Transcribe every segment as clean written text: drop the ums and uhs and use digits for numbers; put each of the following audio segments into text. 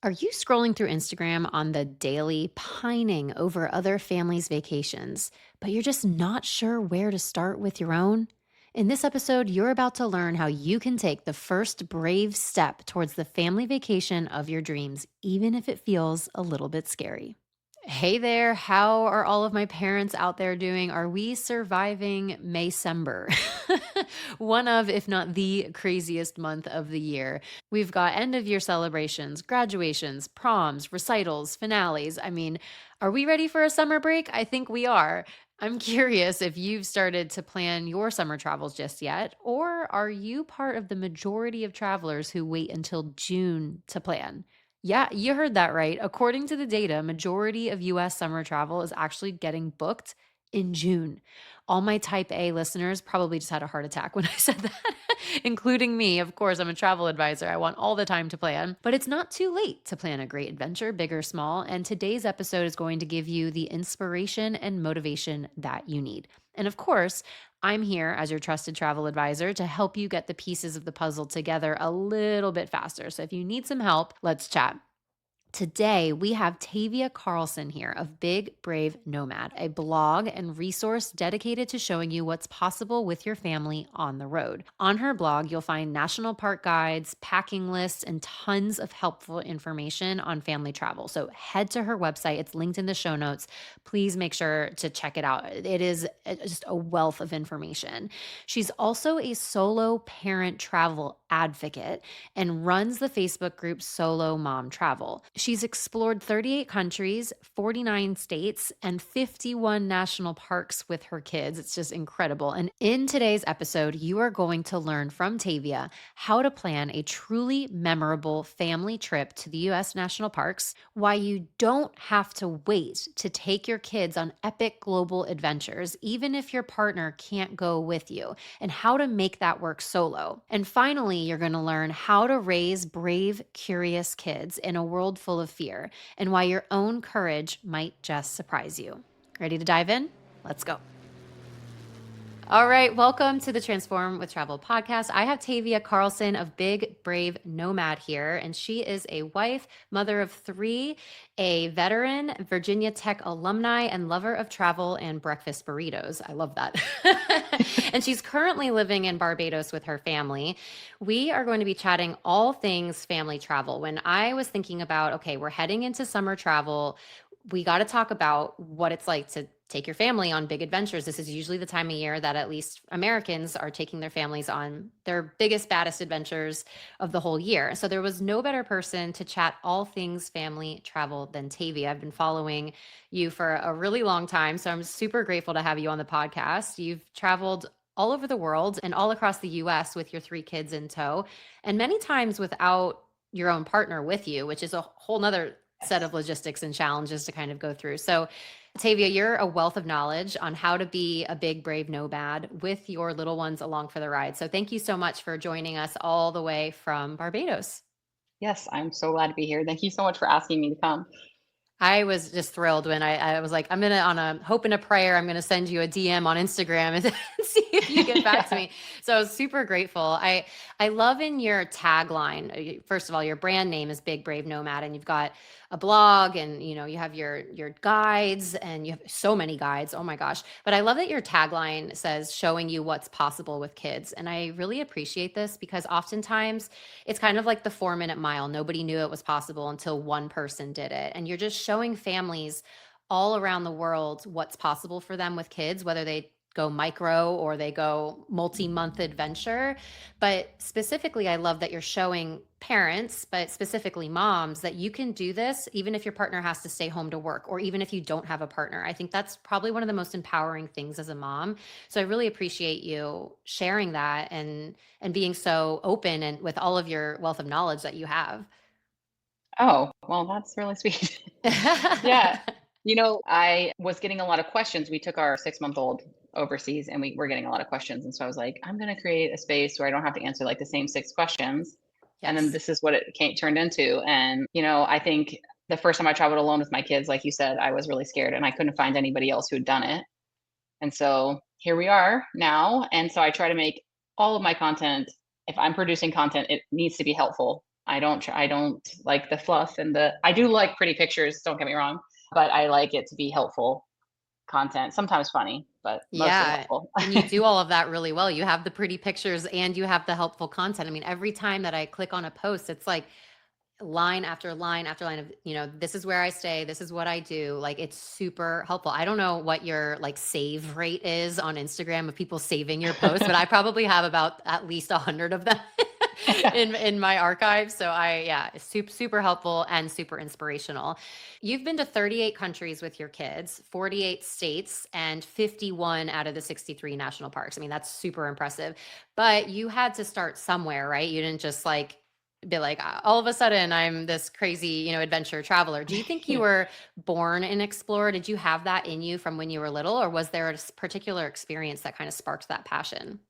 Are you scrolling through Instagram on the daily, pining over other families' vacations, but you're just not sure where to start with your own? In this episode, you're about to learn how you can take the first brave step towards the family vacation of your dreams, even if it feels a little bit scary. Hey there, how are all of my parents out there doing? Are we surviving Maycember? One of, if not the craziest month of the year. We've got end of year celebrations, graduations, proms, recitals, finales. I mean, are we ready for a summer break? I think we are. I'm curious if you've started to plan your summer travels just yet, or are you part of the majority of travelers who wait until June to plan? Yeah, you heard that right. According to the data, majority of US summer travel is actually getting booked in June. All my type A listeners probably just had a heart attack when I said that, including me. Of course, I'm a travel advisor. I want all the time to plan, but it's not too late to plan a great adventure, big or small. And today's episode is going to give you the inspiration and motivation that you need. And of course, I'm here as your trusted travel advisor to help you get the pieces of the puzzle together a little bit faster. So if you need some help, let's chat. Today, we have Tavia Carlson here of Big Brave Nomad, a blog and resource dedicated to showing you what's possible with your family on the road. On her blog, you'll find national park guides, packing lists, and tons of helpful information on family travel. So head to her website, it's linked in the show notes. Please make sure to check it out. It is just a wealth of information. She's also a solo parent travel advocate and runs the Facebook group Solo Mom Travel. She's explored 38 countries, 49 states, and 51 national parks with her kids. It's just incredible. And in today's episode, you are going to learn from Tavia how to plan a truly memorable family trip to the US national parks, why you don't have to wait to take your kids on epic global adventures, even if your partner can't go with you, and how to make that work solo. And finally, you're going to learn how to raise brave, curious kids in a world full of fear and why your own courage might just surprise you. Ready to dive in? Let's go. All right, welcome to the Transform with Travel podcast. I have Tavia Carlson of Big Brave Nomad here, and she is a wife, mother of three, a veteran, Virginia Tech alumni, and lover of travel and breakfast burritos. I love that. And she's currently living in Barbados with her family. We are going to be chatting all things family travel. When I was thinking about, okay, we're heading into summer travel, we got to talk about what it's like to take your family on big adventures. This is usually the time of year that at least Americans are taking their families on their biggest, baddest adventures of the whole year. So there was no better person to chat all things family travel than Tavia. I've been following you for a really long time. So I'm super grateful to have you on the podcast. You've traveled all over the world and all across the US with your three kids in tow, and many times without your own partner with you, which is a whole nother set of logistics and challenges to kind of go through. So, Tavia, you're a wealth of knowledge on how to be a big, brave nomad with your little ones along for the ride. So, thank you so much for joining us all the way from Barbados. Yes, I'm so glad to be here. Thank you so much for asking me to come. I was just thrilled when I was like, I'm gonna on a hope and a prayer, I'm gonna send you a DM on Instagram and see if you get back to Yeah. me. So I was super grateful. I love in your tagline. First of all, your brand name is Big Brave Nomad, and you've got a blog, and you have your guides, and you have so many guides. Oh my gosh! But I love that your tagline says showing you what's possible with kids, and I really appreciate this because oftentimes it's kind of like the 4 minute mile. Nobody knew it was possible until one person did it. And you're just showing families all around the world what's possible for them with kids, whether they go micro or they go multi-month adventure. But specifically, I love that you're showing parents, but specifically moms, that you can do this even if your partner has to stay home to work or even if you don't have a partner. I think that's probably one of the most empowering things as a mom. So I really appreciate you sharing that and being so open and with all of your wealth of knowledge that you have. Oh, well, that's really sweet. Yeah. I was getting a lot of questions. We took our 6-month-old overseas and we were getting a lot of questions. And so I was like, I'm going to create a space where I don't have to answer like the same 6 questions. And then Yes. this is what it turned into. And, I think the first time I traveled alone with my kids, like you said, I was really scared and I couldn't find anybody else who had done it. And so here we are now. And so I try to make all of my content, if I'm producing content, it needs to be helpful. I don't like the fluff and I do like pretty pictures, don't get me wrong, but I like it to be helpful content, sometimes funny, but mostly Yeah, helpful. and you do all of that really well. You have the pretty pictures and you have the helpful content. I mean, every time that I click on a post, it's like line after line after line of, this is where I stay, this is what I do. Like, it's super helpful. I don't know what your like save rate is on Instagram of people saving your posts, but I probably have about at least 100 of them in my archive. So yeah, it's super helpful and super inspirational. You've been to 38 countries with your kids, 48 states, and 51 out of the 63 national parks. I mean, that's super impressive. But you had to start somewhere, right? You didn't just like be like, all of a sudden I'm this crazy, adventure traveler. Do you think you Yeah. were born an explorer? Did you have that in you from when you were little, or was there a particular experience that kind of sparked that passion?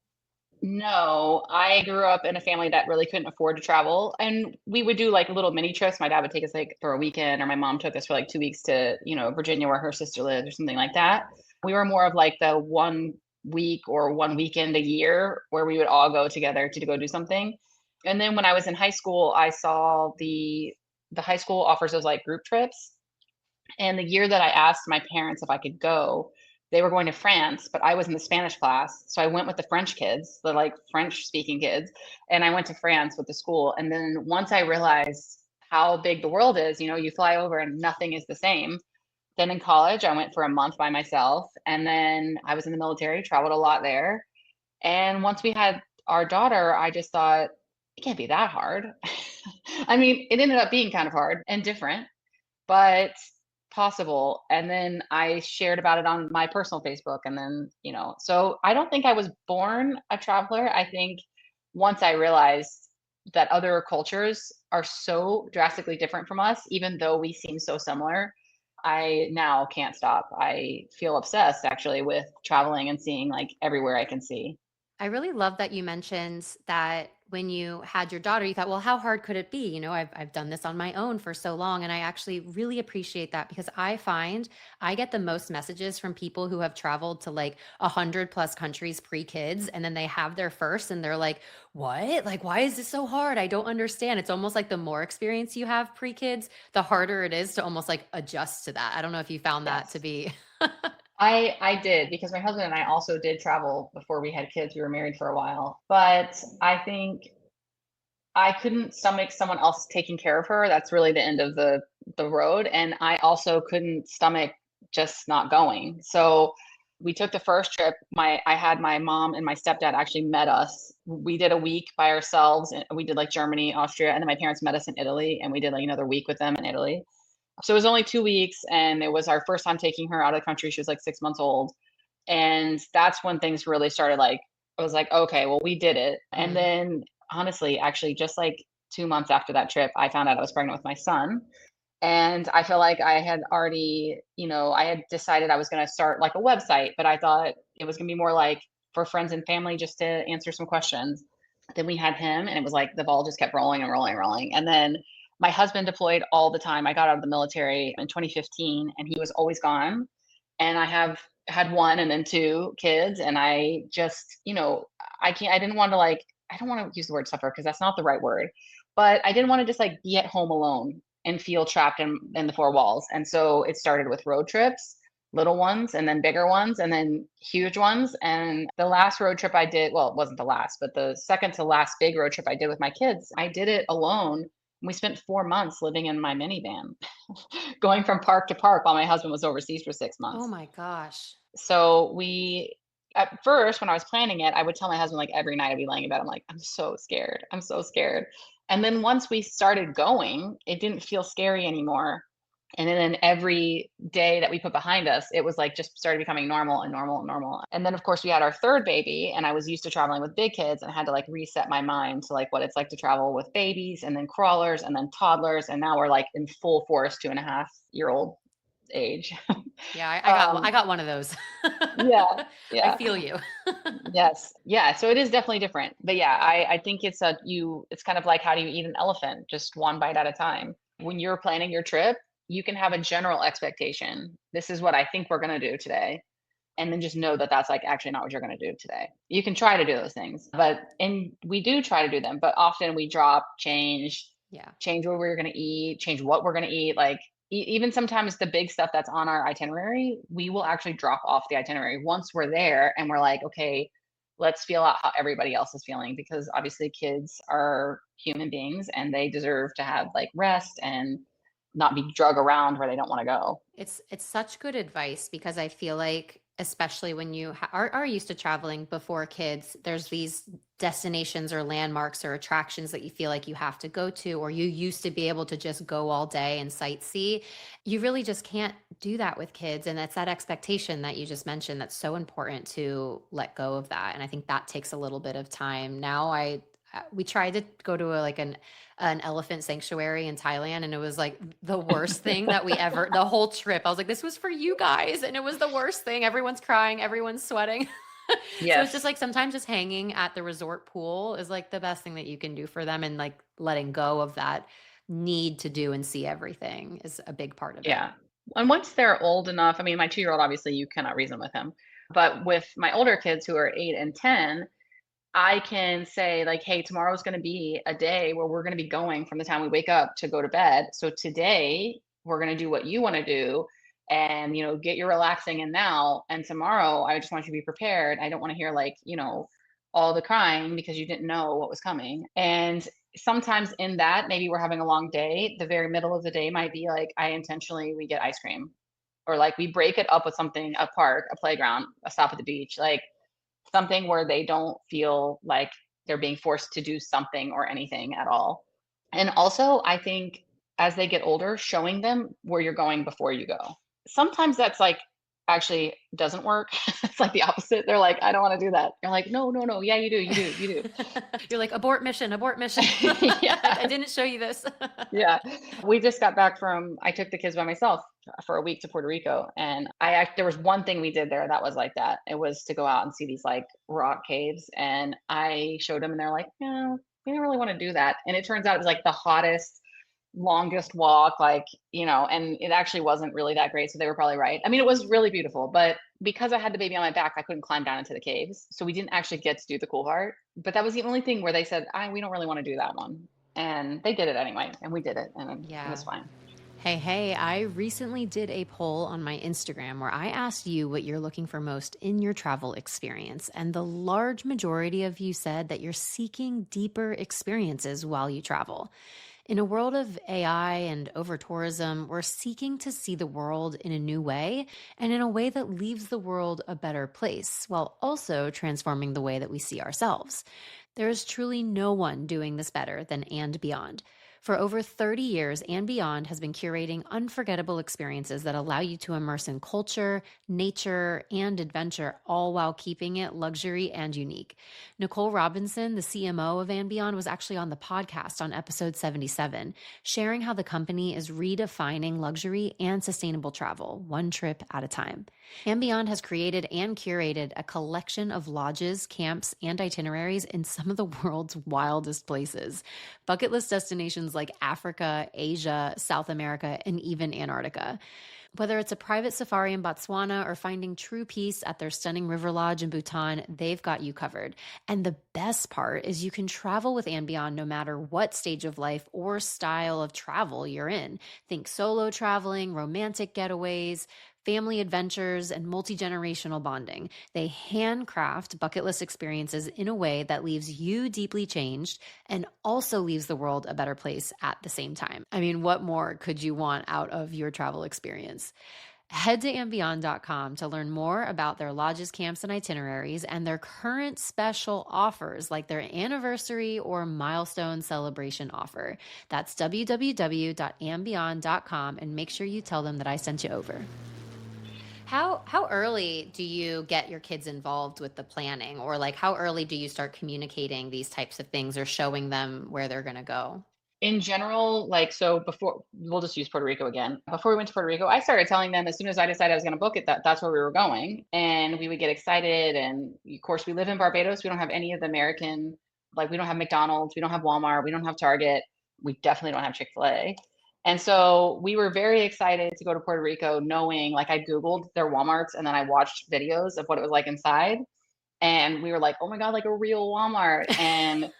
No, I grew up in a family that really couldn't afford to travel, and we would do, like, little mini trips. My dad would take us, like, for a weekend, or my mom took us for, like, 2 weeks to, Virginia where her sister lived or something like that. We were more of, like, the 1 week or 1 weekend a year where we would all go together to go do something. And then when I was in high school, I saw the high school offers those, like, group trips, and the year that I asked my parents if I could go, they were going to France, but I was in the Spanish class. So I went with the French kids, the like French speaking kids, and I went to France with the school. And then once I realized how big the world is, you fly over and nothing is the same. Then in college, I went for a month by myself. And then I was in the military, traveled a lot there. And once we had our daughter, I just thought, it can't be that hard. I mean, it ended up being kind of hard and different, but possible. And then I shared about it on my personal Facebook. And then, so I don't think I was born a traveler. I think once I realized that other cultures are so drastically different from us, even though we seem so similar, I now can't stop. I feel obsessed actually with traveling and seeing like everywhere I can see. I really love that you mentioned that when you had your daughter, you thought, well, how hard could it be? I've done this on my own for so long. And I actually really appreciate that because I find I get the most messages from people who have traveled to like 100+ countries pre-kids. And then they have their first and they're like, what? Like, why is this so hard? I don't understand. It's almost like the more experience you have pre-kids, the harder it is to almost like adjust to that. I don't know if you found that to Yes. be. I did because my husband and I also did travel before we had kids. We were married for a while, but I think I couldn't stomach someone else taking care of her. That's really the end of the road, and I also couldn't stomach just not going. So we took the first trip. I had my mom and my stepdad actually met us. We did a week by ourselves, and we did like Germany, Austria, and then my parents met us in Italy, and we did like another week with them in Italy. So it was only 2 weeks, and it was our first time taking her out of the country. She was like 6 months old, and that's when things really started, like I was like, "Okay, well, we did it." And Mhm. then, honestly, actually, just, like, 2 months after that trip, I found out I was pregnant with my son, and I feel like I had already I had decided I was gonna start, like, a website, but I thought it was gonna be more, like, for friends and family just to answer some questions. Then we had him, and it was like the ball just kept rolling and rolling and rolling, and then my husband deployed all the time. I got out of the military in 2015, and he was always gone, and I have had 1 and then 2 kids, and I just, I didn't wanna, like I don't wanna use the word suffer because that's not the right word, but I didn't wanna just, like, be at home alone and feel trapped in the 4 walls, and so it started with road trips, little ones, and then bigger ones, and then huge ones, and the last road trip I did well, it wasn't the last, but the second to last big road trip I did with my kids, I did it alone. We spent 4 months living in my minivan, going from park to park while my husband was overseas for 6 Oh months. my gosh. So we at first, when I was planning it, I would tell my husband, like, every night I'd be laying in bed, I'm like, "I'm so scared. I'm so scared." And then once we started going, it didn't feel scary anymore. And then every day that we put behind us, it was like just started becoming normal and normal and normal. And then of course we had our third baby, and I was used to traveling with big kids and I had to like reset my mind to like what it's like to travel with babies and then crawlers and then toddlers. And now we're like in full force 2.5-year-old age. Yeah, I um got one of those. yeah, I yeah. feel you. Yes. Yeah, so it is definitely different. But yeah, I think it's kind of like how do you eat an elephant? Just one bite at a time. When you're planning your trip, you can have a general expectation. This is what I think we're gonna do today. And then just know that that's like actually not what you're gonna do today. You can try to do those things, but and we do try to do them, but often we drop, change. Yeah. change where we're going to eat, change what we're going to eat. Like even sometimes the big stuff that's on our itinerary, we will actually drop off the itinerary once we're there and we're like, okay, let's feel out how everybody else is feeling because obviously kids are human beings and they deserve to have like rest and not be drug around where they don't want to go. It's such good advice because I feel like especially when you are used to traveling before kids, there's these destinations or landmarks or attractions that you feel like you have to go to, or you used to be able to just go all day and sightsee. You really just can't do that with kids. And that's that expectation that you just mentioned that's so important to let go of that. And I think that takes a little bit of time. Now we tried to go to an elephant sanctuary in Thailand, and it was like the worst thing that we ever, the whole trip. I was like, this was for you guys. And it was the worst thing. Everyone's crying, everyone's sweating. So it's just Yes. like sometimes just hanging at the resort pool is like the best thing that you can do for them. And like letting go of that need to do and see everything is a big part of it. Yeah. And once they're old enough, I mean, my 2-year-old, obviously, you cannot reason with him. But with my older kids who are 8 and 10, I can say, like, hey, tomorrow's going to be a day where we're going to be going from the time we wake up to go to bed. So today, we're going to do what you want to do and, get your relaxing in now. And tomorrow, I just want you to be prepared. I don't want to hear, like, all the crying because you didn't know what was coming. And sometimes in that, maybe we're having a long day. The very middle of the day might be like, we get ice cream or like we break it up with something, a park, a playground, a stop at the beach, like something where they don't feel like they're being forced to do something or anything at all. And also, I think as they get older, showing them where you're going before you go. Sometimes that's like actually doesn't work. It's like the opposite. They're like, I don't want to do that. You're like, no, no, no. Yeah, you do. You do. You You're like, abort mission, abort mission. do. I Yeah. didn't show you this. Yeah. We just got back I took the kids by myself for a week to Puerto Rico. And there was one thing we did there that was like that. It was to go out and see these like rock caves. And I showed them and they're like, no, we don't really want to do that. And it turns out it was like the hottest, longest walk, like, and it actually wasn't really that great. So they were probably right. I mean, it was really beautiful, but because I had the baby on my back, I couldn't climb down into the caves. So we didn't actually get to do the cool part. But that was the only thing where they said, we don't really want to do that one. And they did it anyway, and we did it, and it was Yeah. fine. Hey, I recently did a poll on my Instagram where I asked you what you're looking for most in your travel experience. And the large majority of you said that you're seeking deeper experiences while you travel. In a world of AI and over tourism, we're seeking to see the world in a new way and in a way that leaves the world a better place while also transforming the way that we see ourselves. There is truly no one doing this better than And Beyond. For over 30 years, And Beyond has been curating unforgettable experiences that allow you to immerse in culture, nature, and adventure, all while keeping it luxury and unique. Nicole Robinson, the CMO of And Beyond, was actually on the podcast on episode 77, sharing how the company is redefining luxury and sustainable travel, one trip at a time. And Beyond has created and curated a collection of lodges, camps, and itineraries in some of the world's wildest places. Bucket list destinations like Africa, Asia, South America, and even Antarctica. Whether it's a private safari in Botswana or finding true peace at their stunning river lodge in Bhutan, they've got you covered. And the best part is you can travel with And Beyond no matter what stage of life or style of travel you're in. Think solo traveling, romantic getaways, family adventures, and multi-generational bonding. They handcraft bucket list experiences in a way that leaves you deeply changed and also leaves the world a better place at the same time. I mean, what more could you want out of your travel experience? Head to ambeyond.com to learn more about their lodges, camps, and itineraries and their current special offers like their anniversary or milestone celebration offer. That's www.ambeyond.com, and make sure you tell them that I sent you over. How early do you get your kids involved with the planning, or like how early do you start communicating these types of things or showing them where they're going to go? In general, like, so before we'll just use Puerto Rico again. Before we went to Puerto Rico, I started telling them as soon as I decided I was going to book it that that's where we were going, and we would get excited. And of course, we live in Barbados. We don't have any of the American, like we don't have McDonald's, we don't have Walmart, we don't have Target, we definitely don't have Chick-fil-A. And so we were very excited to go to Puerto Rico, knowing like I Googled their Walmarts and then I watched videos of what it was like inside. And we were like, oh my God, like a real Walmart. And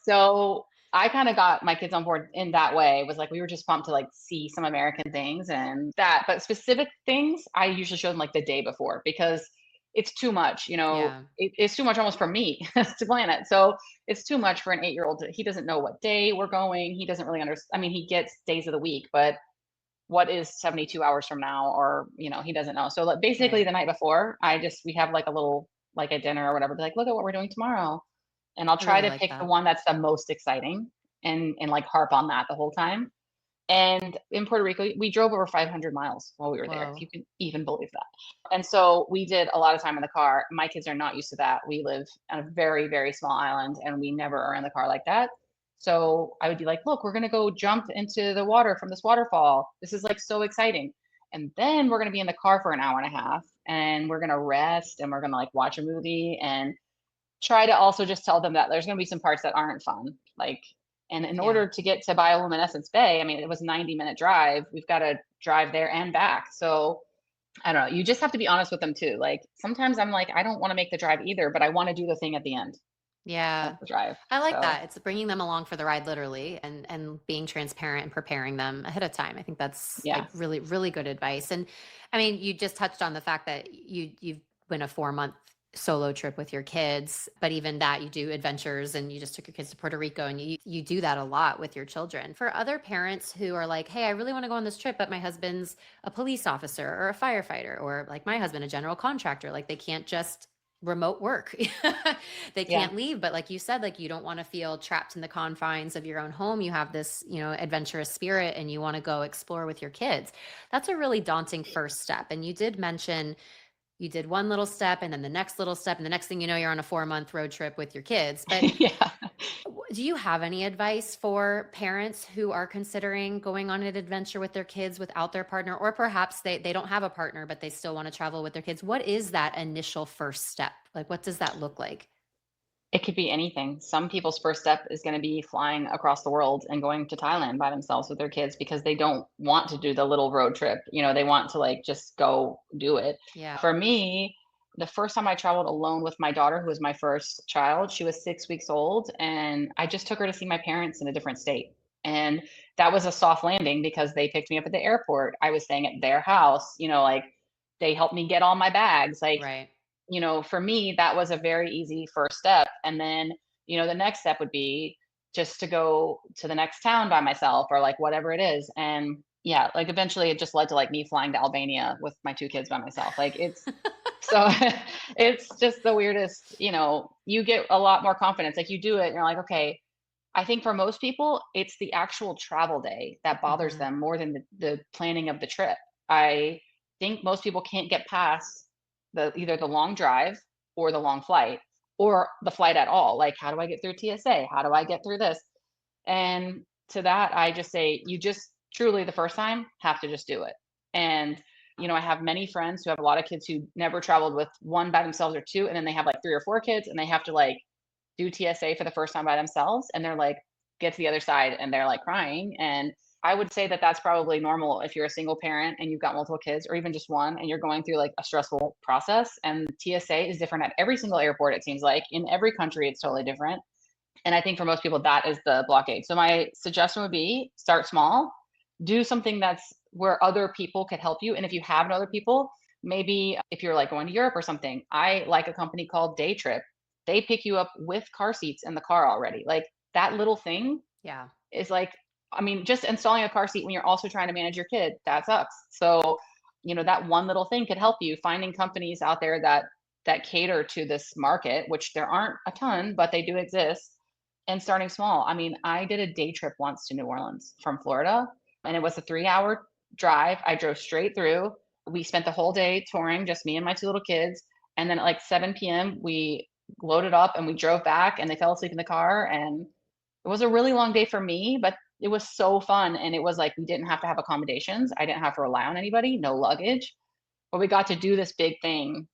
so I kind of got my kids on board in that way. It was like we were just pumped to like see some American things and that, but specific things I usually show them like the day before because it's too much, Yeah, it's too much almost for me to plan it. So it's too much for an 8-year old. He doesn't know what day we're going. He doesn't really understand. I mean, he gets days of the week, but what is 72 hours from now? Or, he doesn't know. So like basically right. the night before, we have like a little, like a dinner or whatever, be like, look at what we're doing tomorrow. And I'll I try really to like pick the that. one that's the most exciting and like harp on that the whole time. And in Puerto Rico, we drove over 500 miles while we were there, if Whoa. you can even believe that. And so we did a lot of time in the car. My kids are not used to that. We live on a very, very small island and we never are in the car like that. So I would be like, look, we're going to go jump into the water from this waterfall. This is like so exciting. And then we're going to be in the car for an hour and a half and we're going to rest and we're going to like watch a movie and try to also just tell them that there's going to be some parts that aren't fun. Like, and in Yeah. order to get to Bioluminescence Bay, I mean, it was 90-minute drive. We've got to drive there and back. So I don't know. You just have to be honest with them too. Like sometimes I'm like, I don't want to make the drive either, but I want to do the thing at the end of Yeah. the drive. I like So that. It's bringing them along for the ride literally and being transparent and preparing them ahead of time. I think that's yeah, like really really good advice. And I mean, you just touched on the fact that you've been a 4-month solo trip with your kids, but even that you do adventures and you just took your kids to Puerto Rico and you do that a lot with your children. For other parents who are like, "Hey, I really want to go on this trip, but my husband's a police officer or a firefighter or like my husband a general contractor, like they can't just remote work." They yeah. can't leave, but like you said, like you don't want to feel trapped in the confines of your own home. You have this, adventurous spirit and you want to go explore with your kids. That's a really daunting first step. And you did mention you did one little step and then the next little step and the next thing you know you're on a 4-month road trip with your kids. But yeah. do you have any advice for parents who are considering going on an adventure with their kids without their partner, or perhaps they don't have a partner, but they still want to travel with their kids? What is that initial first step? Like, what does that look like? It could be anything. Some people's first step is going to be flying across the world and going to Thailand by themselves with their kids because they don't want to do the little road trip. They want to like just go do it. Yeah. For me, the first time I traveled alone with my daughter, who was my first child, she was 6 weeks old, and I just took her to see my parents in a different state. And that was a soft landing because they picked me up at the airport. I was staying at their house, like they helped me get all my bags. Like Right. for me, that was a very easy first step. And then, the next step would be just to go to the next town by myself or like whatever it is. And yeah, like eventually it just led to like me flying to Albania with my two kids by myself. Like it's so it's just the weirdest, you get a lot more confidence. Like you do it and you're like, okay, I think for most people, it's the actual travel day that bothers Mhm. them more than the planning of the trip. I think most people can't get past either the long drive or the long flight or the flight at all. Like, how do I get through TSA? How do I get through this? And to that, I just say, you just truly the first time have to just do it. And, I have many friends who have a lot of kids who never traveled with one by themselves or two, and then they have like 3 or 4 kids and they have to like do TSA for the first time by themselves, and they're like, get to the other side, and they're like crying. And I would say that that's probably normal if you're a single parent and you've got multiple kids, or even just one, and you're going through like a stressful process. And TSA is different at every single airport. It seems like in every country, it's totally different. And I think for most people, that is the blockade. So my suggestion would be start small, do something that's where other people could help you. And if you have no other people, maybe if you're like going to Europe or something, I like a company called Day Trip. They pick you up with car seats in the car already. Like that little thing Yeah. is like, I mean, just installing a car seat when you're also trying to manage your kid, that sucks. So, that one little thing could help you. Finding companies out there that cater to this market, which there aren't a ton, but they do exist, and starting small. I mean, I did a day trip once to New Orleans from Florida, and it was a 3-hour drive. I drove straight through. We spent the whole day touring, just me and my two little kids. And then at like 7 p.m., we loaded up and we drove back, and they fell asleep in the car. And it was a really long day for me, but it was so fun. And it was like we didn't have to have accommodations. I didn't have to rely on anybody, no luggage, but we got to do this big thing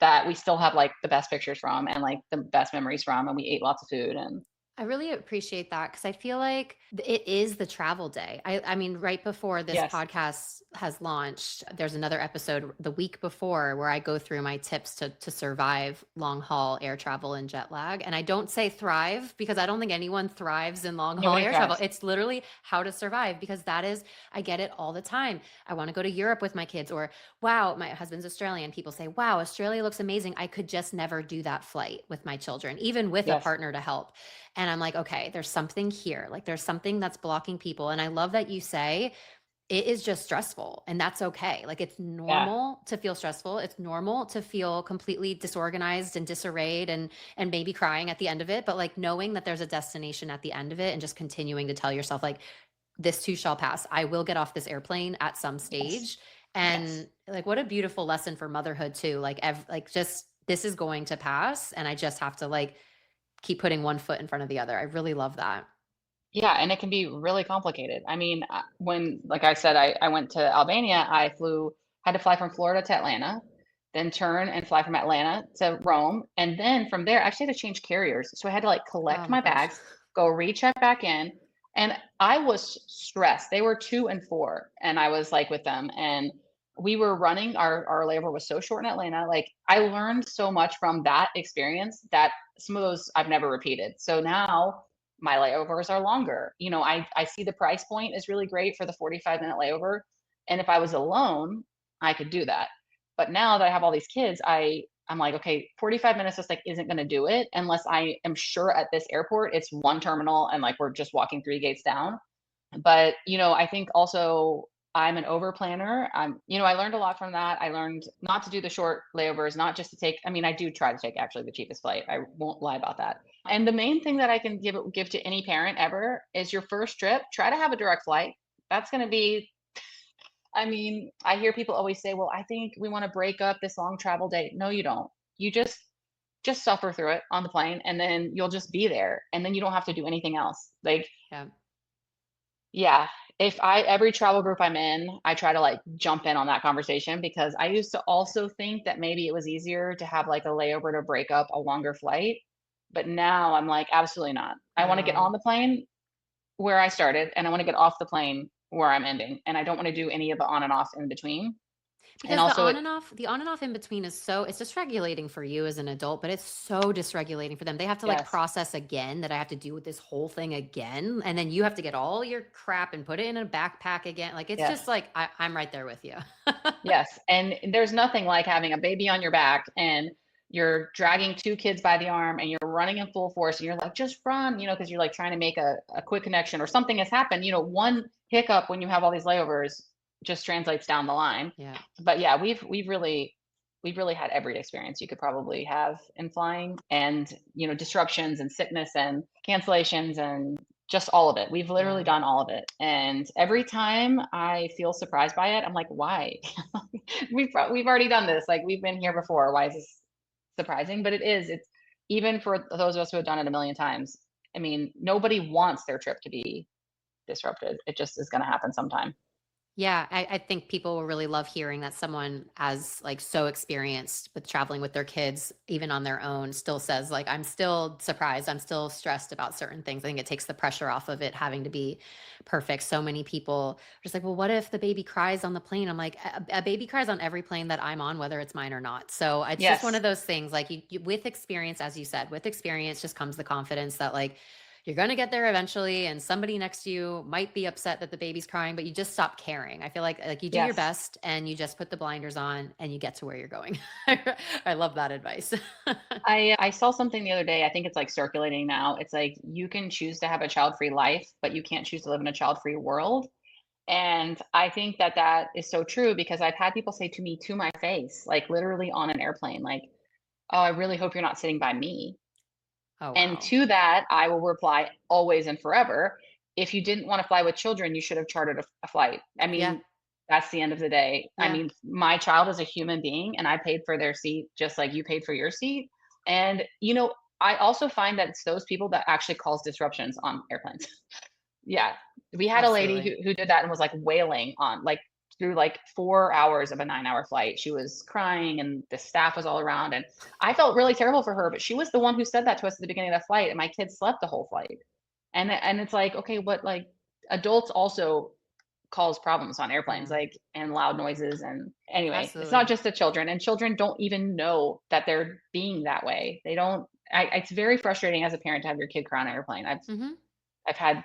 that we still have like the best pictures from and like the best memories from. And we ate lots of food. And I really appreciate that because I feel like it is the travel day. I mean, right before this Yes. podcast has launched, there's another episode the week before where I go through my tips to survive long haul air travel and jet lag. And I don't say thrive because I don't think anyone thrives in long haul Nobody air travel. thrives. It's literally how to survive because that is, I get it all the time. I want to go to Europe with my kids, or wow, my husband's Australian. People say, wow, Australia looks amazing. I could just never do that flight with my children, even with a Yes. partner to help. And I'm like, okay, there's something here. Like there's something that's blocking people. And I love that you say it is just stressful and that's okay. Like it's Yeah. normal to feel stressful. It's normal to feel completely disorganized and disarrayed and maybe crying at the end of it, but like knowing that there's a destination at the end of it and just continuing to tell yourself like this too shall pass. I will get off this airplane at some Yes. stage. Yes. And like what a beautiful lesson for motherhood too. Like like just this is going to pass and I just have to like keep putting one foot in front of the other. I really love that. Yeah, and it can be really complicated. I mean, when, like I said, I went to Albania, had to fly from Florida to Atlanta, then turn and fly from Atlanta to Rome. And then from there, I actually had to change carriers. So I had to like Oh collect my my gosh. bags, go recheck back in. And I was stressed. They were 2 and 4, and I was like with them. And we were running, our layover was so short in Atlanta. Like I learned so much from that experience that some of those I've never repeated. So now my layovers are longer. I see the price point is really great for the 45-minute layover. And if I was alone, I could do that. But now that I have all these kids, I'm like, okay, 45 minutes just like isn't going to do it unless I am sure at this airport it's one terminal and like we're just walking 3 gates down. But, I think also I'm an over planner. I learned a lot from that. I learned not to do the short layovers, not just to take, I mean, I do try to take actually the cheapest flight. I won't lie about that. And the main thing that I can give to any parent ever is your first trip, try to have a direct flight. That's going to be, I mean, I hear people always say, well, I think we want to break up this long travel day. No, you don't. You just suffer through it on the plane and then you'll just be there and then you don't have to do anything else. Like, Yeah. yeah. If every travel group I'm in, I try to like jump in on that conversation because I used to also think that maybe it was easier to have like a layover to break up a longer flight. But now I'm like, absolutely not. I want to get on No. the plane where I started and I want to get off the plane where I'm ending. And I don't want to do any of the on and off in between. And Because also the on and off in between is so it's dysregulating for you as an adult, but it's so dysregulating for them. They have to like yes, process again that I have to do with this whole thing again. And then you have to get all your crap and put it in a backpack again. Like it's just yes. like I'm right there with you. Yes, and there's nothing like having a baby on your back and you're dragging 2 kids by the arm and you're running in full force and you're like, "Just run," because you're like trying to make a quick connection or something has happened. One hiccup when you have all these layovers just translates down the line. Yeah. But yeah, we've really had every experience you could probably have in flying and, disruptions and sickness and cancellations and just all of it. We've literally Yeah. done all of it. And every time I feel surprised by it, I'm like, "Why?" We've already done this. Like we've been here before. Why is this surprising? But it is. It's even for those of us who have done it a million times. I mean, nobody wants their trip to be disrupted. It just is going to happen sometime. Yeah, I think people will really love hearing that someone as like so experienced with traveling with their kids, even on their own, still says like, I'm still surprised. I'm still stressed about certain things. I think it takes the pressure off of it having to be perfect. So many people are just like, well, what if the baby cries on the plane? I'm like, a baby cries on every plane that I'm on, whether it's mine or not. So it's just one Yes. of those things like with experience, as you said, with experience just comes the confidence that like, you're going to get there eventually and somebody next to you might be upset that the baby's crying, but you just stop caring. I feel like you do your Yes. best and you just put the blinders on and you get to where you're going. I love that advice. I saw something the other day. I think it's like circulating now. It's like you can choose to have a child-free life, but you can't choose to live in a child-free world. And I think that that is so true because I've had people say to me to my face, like literally on an airplane, like, "Oh, I really hope you're not sitting by me." Oh, And wow. to that, I will reply always and forever, if you didn't want to fly with children, you should have chartered a flight. I Yeah. mean, that's the end of the day. I Yeah. mean, my child is a human being and I paid for their seat just like you paid for your seat. And, I also find that it's those people that actually cause disruptions on airplanes. Yeah. We had a lady Absolutely. who did that and was like wailing on, like, through like 4 hours of a 9 hour flight. She was crying and the staff was all around. And I felt really terrible for her, but she was the one who said that to us at the beginning of the flight. And my kids slept the whole flight. And it's like, okay, but like adults also cause problems on airplanes, Yeah, like and loud noises. And anyway, it's not absolutely. just the children, and children don't even know that they're being that way. They don't. It's very frustrating as a parent to have your kid cry on an airplane. Hmm. I've had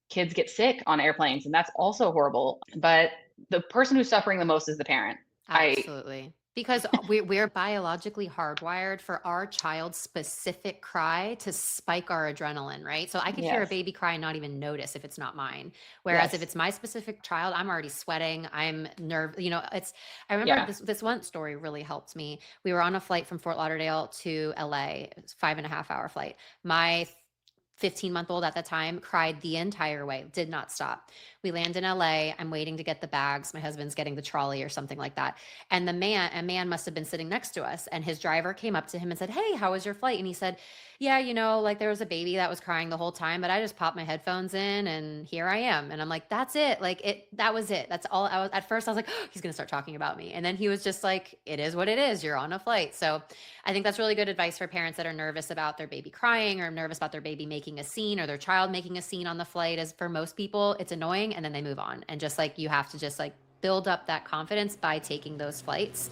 kids get sick on airplanes, and that's also horrible. But the person who's suffering the most is the parent. I Absolutely. Because we're biologically hardwired for our child's specific cry to spike our adrenaline, right? So I could hear a Yes, baby cry and not even notice if it's not mine. Whereas if yes, it's my specific child, I'm already sweating. I'm nerve, it's I remember yeah, this one story really helped me. We were on a flight from Fort Lauderdale to LA. It was 5.5 hour flight. My 15-month-old at the time cried the entire way, did not stop. We land in LA. I'm waiting to get the bags. My husband's getting the trolley or something like that. And a man must have been sitting next to us. And his driver came up to him and said, "Hey, how was your flight?" And he said, "Yeah, like there was a baby that was crying the whole time, but I just popped my headphones in and here I am." And I'm like, "That's it. That was it. That's all." At first I was like, oh, he's going to start talking about me. And then he was just like, "It is what it is. You're on a flight." So I think that's really good advice for parents that are nervous about their baby crying or nervous about their baby making a scene or their child making a scene on the flight. As for most people, it's annoying and then they move on. And just like you have to just like build up that confidence by taking those flights.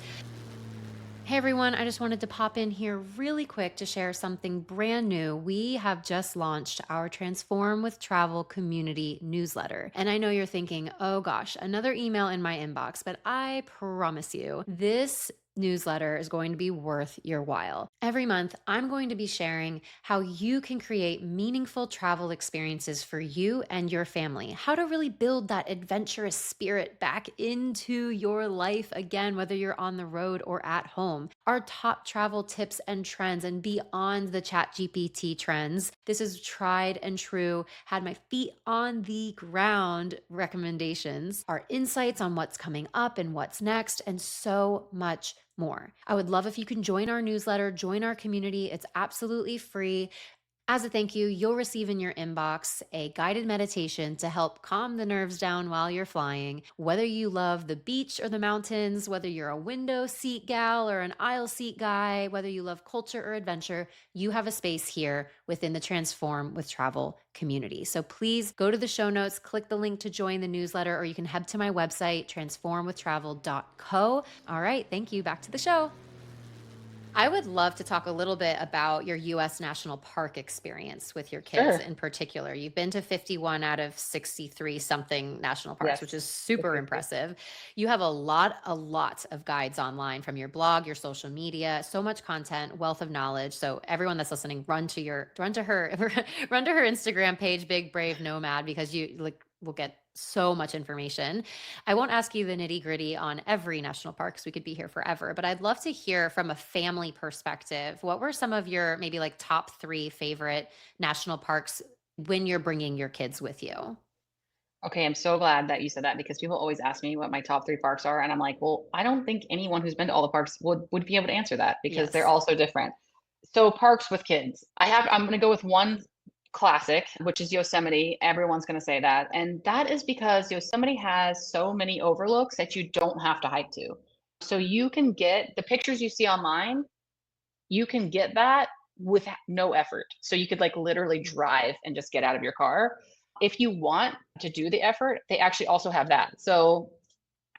Hey everyone, I just wanted to pop in here really quick to share something brand new. We have just launched our Transform with Travel community newsletter. And I know you're thinking, oh gosh, another email in my inbox, but I promise you, this newsletter is going to be worth your while. Every month, I'm going to be sharing how you can create meaningful travel experiences for you and your family, how to really build that adventurous spirit back into your life again, whether you're on the road or at home. Our top travel tips and trends, and beyond the Chat GPT trends. This is tried and true, had my feet on the ground recommendations, our insights on what's coming up and what's next, and so much more. I would love if you can join our newsletter, join our community. It's absolutely free. As a thank you, you'll receive in your inbox a guided meditation to help calm the nerves down while you're flying. Whether you love the beach or the mountains, whether you're a window seat gal or an aisle seat guy, whether you love culture or adventure, you have a space here within the Transform with Travel community. So please go to the show notes, click the link to join the newsletter, or you can head to my website, transformwithtravel.co. All right, thank you. Back to the show. I would love to talk a little bit about your US National Park experience with your kids sure, in particular. You've been to 51 out of 63 something national parks, which yes, is super impressive. You have a lot of guides online from your blog, your social media, so much content, wealth of knowledge. So everyone that's listening, run to her run to her Instagram page, Big Brave Nomad, because you like will get so much information. I won't ask you the nitty gritty on every national park because we could be here forever, but I'd love to hear from a family perspective. What were some of your maybe like top three favorite national parks when you're bringing your kids with you? okay. I'm so glad that you said that because people always ask me what my top three parks are, and I'm like, well, I don't think anyone who's been to all the parks would be able to answer that because they're Yes. all so different. So parks with kids, I'm going to go with one classic, which is Yosemite. Everyone's going to say that. And that is because Yosemite has so many overlooks that you don't have to hike to. So you can get the pictures you see online, you can get that with no effort. So you could like literally drive and just get out of your car. If you want to do the effort, they actually also have that. So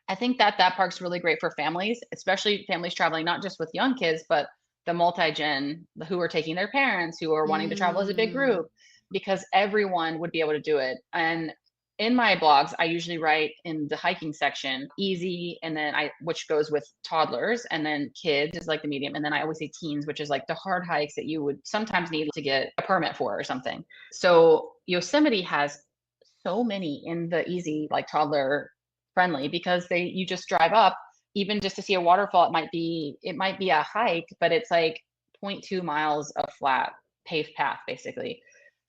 I think that that park's really great for families, especially families traveling not just with young kids, but the multi-gen who are taking their parents, who are wanting to travel as a big Mm, group, because everyone would be able to do it. And in my blogs, I usually write in the hiking section, easy, and then which goes with toddlers, and then kids is like the medium, and then I always say teens, which is like the hard hikes that you would sometimes need to get a permit for or something. So Yosemite has so many in the easy, like toddler friendly, because you just drive up, even just to see a waterfall. It might be a hike, but it's like zero point 0.2 miles of flat paved path basically.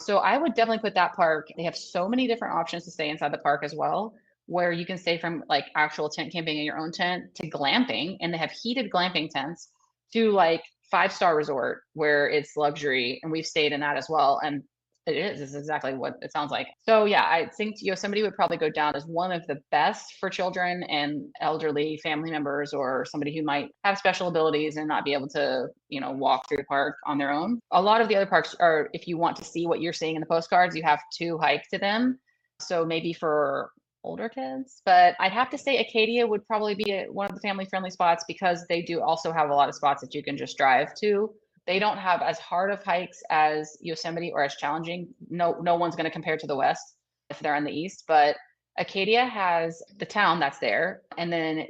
So I would definitely put that park. They have so many different options to stay inside the park as well, where you can stay from like actual tent camping in your own tent to glamping, and they have heated glamping tents to like 5-star resort where it's luxury, and we've stayed in that as well. And It is. It's exactly what it sounds like. So yeah, I think Yosemite would probably go down as one of the best for children and elderly family members or somebody who might have special abilities and not be able to, walk through the park on their own. A lot of the other parks are, if you want to see what you're seeing in the postcards, you have to hike to them. So maybe for older kids, but I'd have to say Acadia would probably be one of the family friendly spots because they do also have a lot of spots that you can just drive to. They don't have as hard of hikes as Yosemite or as challenging. No one's going to compare to the West if they're in the East, but Acadia has the town that's there. And then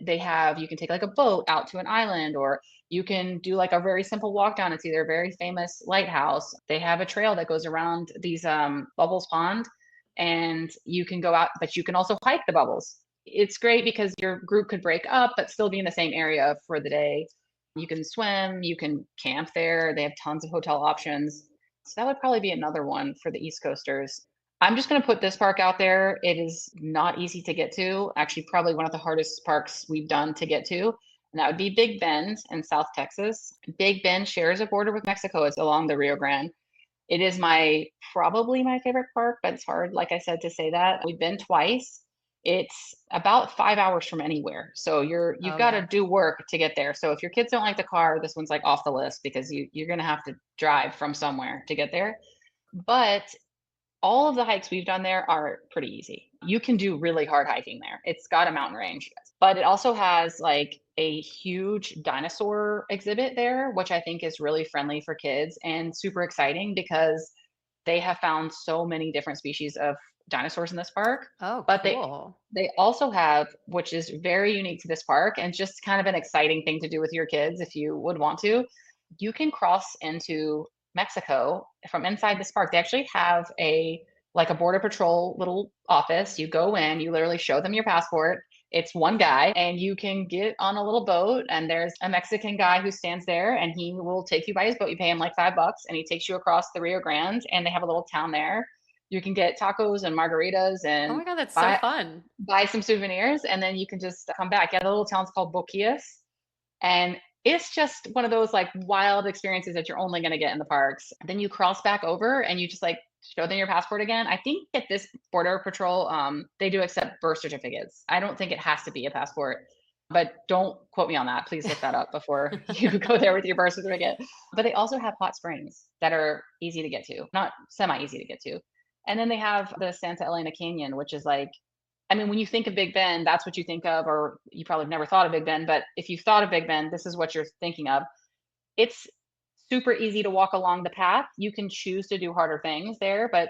you can take like a boat out to an island, or you can do like a very simple walk down. It's either a very famous lighthouse. They have a trail that goes around these Bubbles Pond, and you can go out, but you can also hike the bubbles. It's great because your group could break up, but still be in the same area for the day. You can swim, you can camp there. They have tons of hotel options. So that would probably be another one for the East Coasters. I'm just going to put this park out there. It is not easy to get to. Actually, probably one of the hardest parks we've done to get to. And that would be Big Bend in South Texas. Big Bend shares a border with Mexico. It's along the Rio Grande. It is probably my favorite park, but it's hard, like I said, to say that. We've been twice. It's about 5 hours from anywhere. So you've Oh, got to yeah. do work to get there. So if your kids don't like the car, this one's like off the list because you're going to have to drive from somewhere to get there. But all of the hikes we've done there are pretty easy. You can do really hard hiking there. It's got a mountain range, but it also has like a huge dinosaur exhibit there, which I think is really friendly for kids and super exciting because they have found so many different species of dinosaurs in this park. Oh, But cool. they also have, which is very unique to this park and just kind of an exciting thing to do with your kids if you would want to, you can cross into Mexico from inside this park. They actually have a border patrol little office. You go in, you literally show them your passport. It's one guy, and you can get on a little boat, and there's a Mexican guy who stands there, and he will take you by his boat. You pay him like $5 and he takes you across the Rio Grande, and they have a little town there. You can get tacos and margaritas Oh and my God, that's so buy fun. buy some souvenirs, and then you can just come back. Yeah, the little town's called Boquillas, and it's just one of those like wild experiences that you're only going to get in the parks. Then you cross back over and you just like show them your passport again. I think at this border patrol, they do accept birth certificates. I don't think it has to be a passport, but don't quote me on that. Please look that up before you go there with your birth certificate. But they also have hot springs that are easy to get to, not semi easy to get to. And then they have the Santa Elena Canyon, which is like, I mean, when you think of Big Ben, that's what you think of, or you probably have never thought of Big Ben, but if you thought of Big Ben, this is what you're thinking of. It's super easy to walk along the path. You can choose to do harder things there, but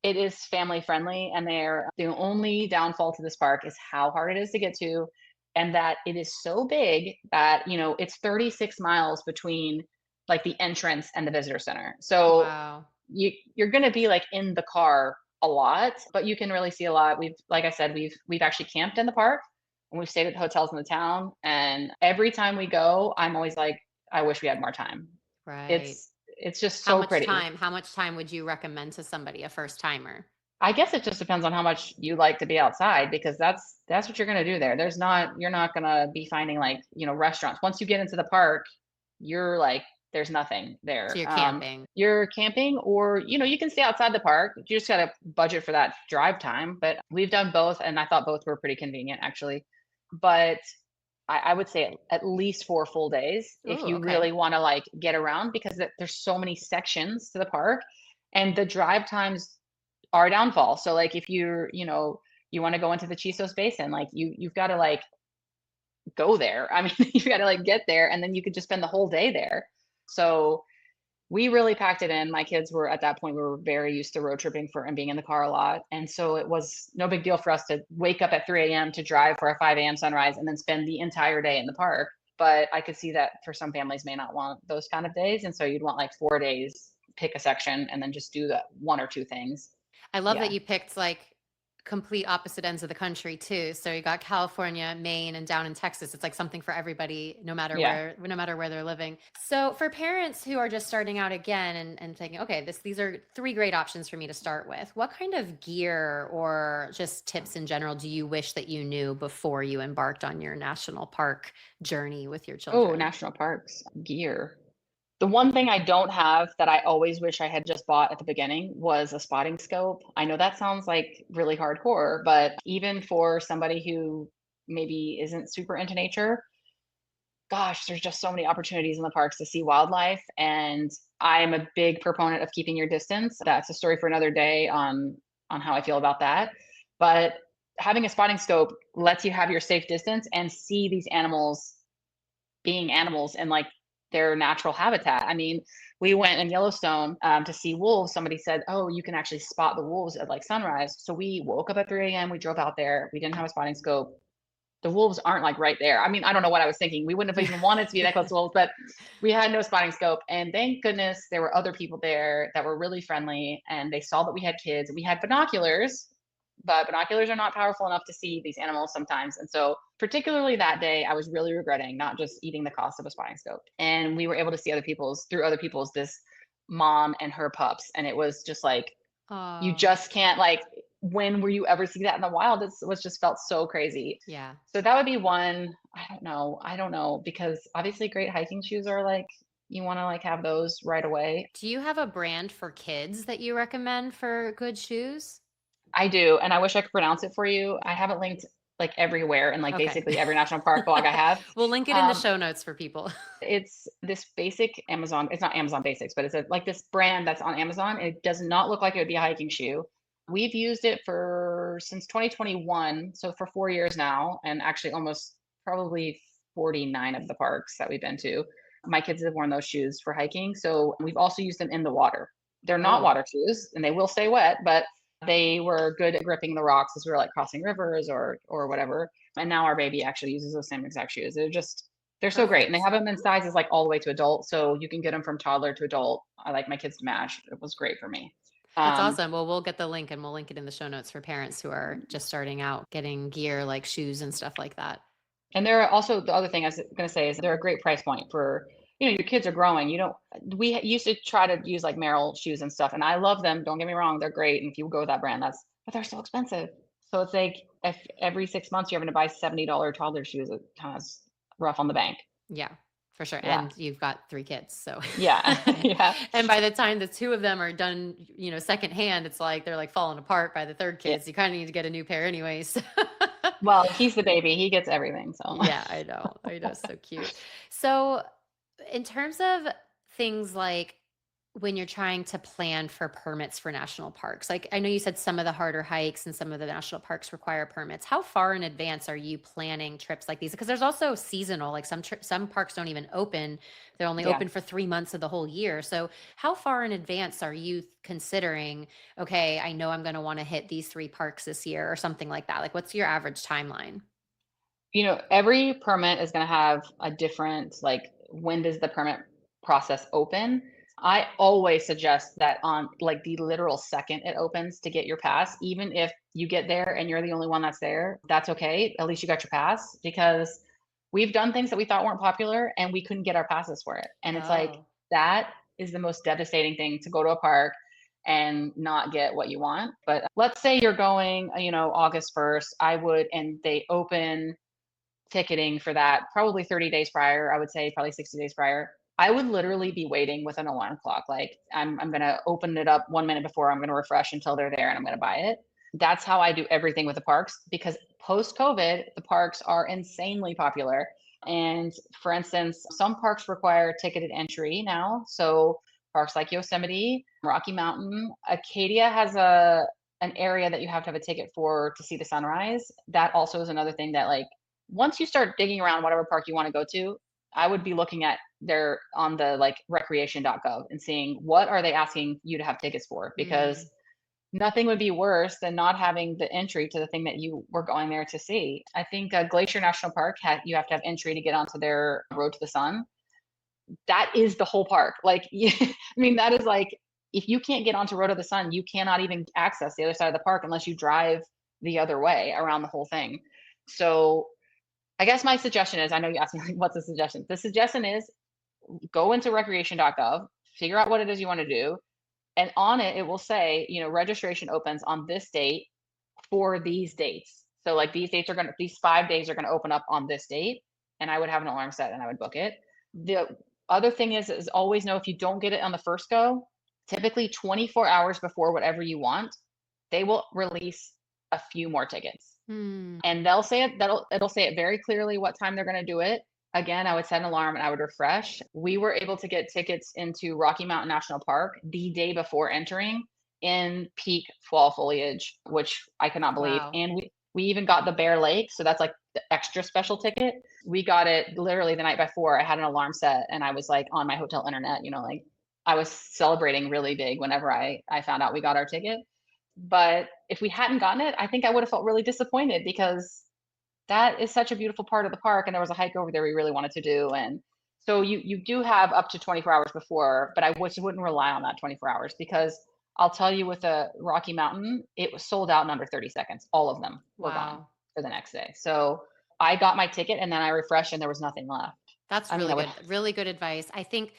it is family friendly. And the only downfall to this park is how hard it is to get to, and that it is so big that, it's 36 miles between like the entrance and the visitor center. So Wow. you're going to be like in the car a lot, but you can really see a lot. Like I said, we've actually camped in the park, and we've stayed at hotels in the town. And every time we go, I'm always like, I wish we had more time. Right. It's just so pretty. How much time would you recommend to somebody, a first timer? I guess it just depends on how much you like to be outside, because that's what you're going to do there. You're not going to be finding like, restaurants. Once you get into the park, you're like, there's nothing So there. you're camping. You're camping, or, you can stay outside the park. You just got to budget for that drive time. But we've done both, and I thought both were pretty convenient actually. But I would say at least 4 full days if Oh, you okay. really want to like get around, because there's so many sections to the park, and the drive times are a downfall. So like if you want to go into the Chisos Basin, like you've got to like go there. I mean, you got to like get there, and then you could just spend the whole day there. So we really packed it in. My kids were at that point, we were very used to road tripping and being in the car a lot. And so it was no big deal for us to wake up at 3 a.m. to drive for a 5 a.m. sunrise and then spend the entire day in the park. But I could see that for some families may not want those kind of days. And so you'd want like 4 days, pick a section, and then just do the one or two things. I love that Yeah. you picked like complete opposite ends of the country too. So you got California, Maine, and down in Texas. It's like something for everybody, Yeah. no matter where they're living. So for parents who are just starting out again and thinking, okay, these are three great options for me to start with. What kind of gear or just tips in general do you wish that you knew before you embarked on your national park journey with your Oh, children? national parks, gear. The one thing I don't have that I always wish I had just bought at the beginning was a spotting scope. I know that sounds like really hardcore, but even for somebody who maybe isn't super into nature, gosh, there's just so many opportunities in the parks to see wildlife. And I am a big proponent of keeping your distance. That's a story for another day on how I feel about that. But having a spotting scope lets you have your safe distance and see these animals being animals in like their natural habitat. I mean, we went in Yellowstone to see wolves. Somebody said, "Oh, you can actually spot the wolves at like sunrise." So we woke up at 3 a.m. We drove out there. We didn't have a spotting scope. The wolves aren't like right there. I mean, I don't know what I was thinking. We wouldn't have even wanted to be that close to wolves, but we had no spotting scope. And thank goodness there were other people there that were really friendly and they saw that we had kids. We had binoculars, but binoculars are not powerful enough to see these animals sometimes. And so, particularly that day, I was really regretting not just eating the cost of a spotting scope. And we were able to see other people's, this mom and her pups. And it was just like, you Oh, just can't like, when will you ever see that in the wild? It was just felt so crazy. yeah. So that would be one. I don't know because obviously great hiking shoes are like, you want to like have those right away. Do you have a brand for kids that you recommend for good shoes? I do, and I wish I could pronounce it for you. I have it linked like everywhere in like Okay. basically every national park blog I have. We'll link it in the Um, show notes for people. it's this basic Amazon. It's not Amazon Basics, but it's like this brand that's on Amazon. And it does not look like it would be a hiking shoe. We've used it for since 2021, so for 4 years now, and actually almost probably 49 of the parks that we've been to. My kids have worn those shoes for hiking, so we've also used them in the water. They're not Oh, water shoes, and they will stay wet, but they were good at gripping the rocks as we were like crossing rivers or whatever. And now our baby actually uses those same exact shoes. They're so great. And they perfect. have them in sizes like all the way to adult. So you can get them from toddler to adult. I like my kids to match. It was great for me. That's Um, awesome. Well, we'll get the link and we'll link it in the show notes for parents who are just starting out getting gear like shoes and stuff like that. and they're also the other thing I was going to say is they're a great price point for, your kids are growing. You don't, we used to try to use like Merrill shoes and stuff. And I love them. Don't get me wrong. They're great. And if you go with that brand, but they're so expensive. So it's like if every 6 months you're having to buy $70 toddler shoes, it kind of rough on the bank. Yeah, for sure. Yeah. And you've got 3 kids. So, Yeah. Yeah. and by the time the 2 of them are done, secondhand, it's like they're like falling apart by the third Yeah. kid. So you kind of need to get a new pair anyways. Well, he's the baby. He gets everything. So Yeah, I know. I know. So cute. So, in terms of things like when you're trying to plan for permits for national parks, like I know you said some of the harder hikes and some of the national parks require permits. How far in advance are you planning trips like these? Because there's also seasonal, like some parks don't even open. They're only yeah. open for 3 months of the whole year. So, how far in advance are you considering, okay, I know I'm going to want to hit these 3 parks this year or something like that? Like, what's your average timeline? Every permit is going to have a different, like, when does the permit process open? I always suggest that on like the literal second it opens to get your pass, even if you get there and you're the only one that's there, that's okay. At least you got your pass because we've done things that we thought weren't popular and we couldn't get our passes for it. And it's like, Oh, that is the most devastating thing to go to a park and not get what you want. But let's say you're going, August 1st, and they open ticketing for that probably 30 days prior. I would say probably 60 days prior. I would literally be waiting with an alarm clock. Like I'm going to open it up 1 minute before, I'm going to refresh until they're there and I'm going to buy it. That's how I do everything with the parks because post COVID, the parks are insanely popular. And for instance, some parks require ticketed entry now. So parks like Yosemite, Rocky Mountain, Acadia has an area that you have to have a ticket for to see the sunrise. That also is another thing that like once you start digging around whatever park you want to go to, I would be looking at their on the like recreation.gov and seeing what are they asking you to have tickets for because mm, nothing would be worse than not having the entry to the thing that you were going there to see. I think Glacier National Park you have to have entry to get onto their Road to the Sun. That is the whole park. Like, I mean, that is like if you can't get onto Road to the Sun, you cannot even access the other side of the park unless you drive the other way around the whole thing. So I guess my suggestion is, I know you asked me, like, what's the suggestion? The suggestion is go into recreation.gov, figure out what it is you want to do. And on it, it will say, registration opens on this date for these dates. So like these 5 days are going to open up on this date. And I would have an alarm set and I would book it. Other thing is always know if you don't get it on the first go, typically 24 hours before whatever you want, they will release a few more tickets. Hmm. And they'll say it it'll say it very clearly what time they're gonna do it. Again, I would set an alarm and I would refresh. We were able to get tickets into Rocky Mountain National Park the day before entering in peak fall foliage, which I could not believe. Wow. And we even got the Bear Lake, so that's like the extra special ticket. We got it literally the night before. I had an alarm set and I was like on my hotel internet, like I was celebrating really big whenever I found out we got our ticket. But if we hadn't gotten it, I think I would have felt really disappointed because that is such a beautiful part of the park, and there was a hike over there we really wanted to do, and so you do have up to 24 hours before, but I wouldn't rely on that 24 hours because I'll tell you with a Rocky Mountain, it was sold out in under 30 seconds. All of them were gone Wow. for the next day. So I got my ticket and then I refreshed and there was nothing left. That's I mean, really I would good. Really good advice. I think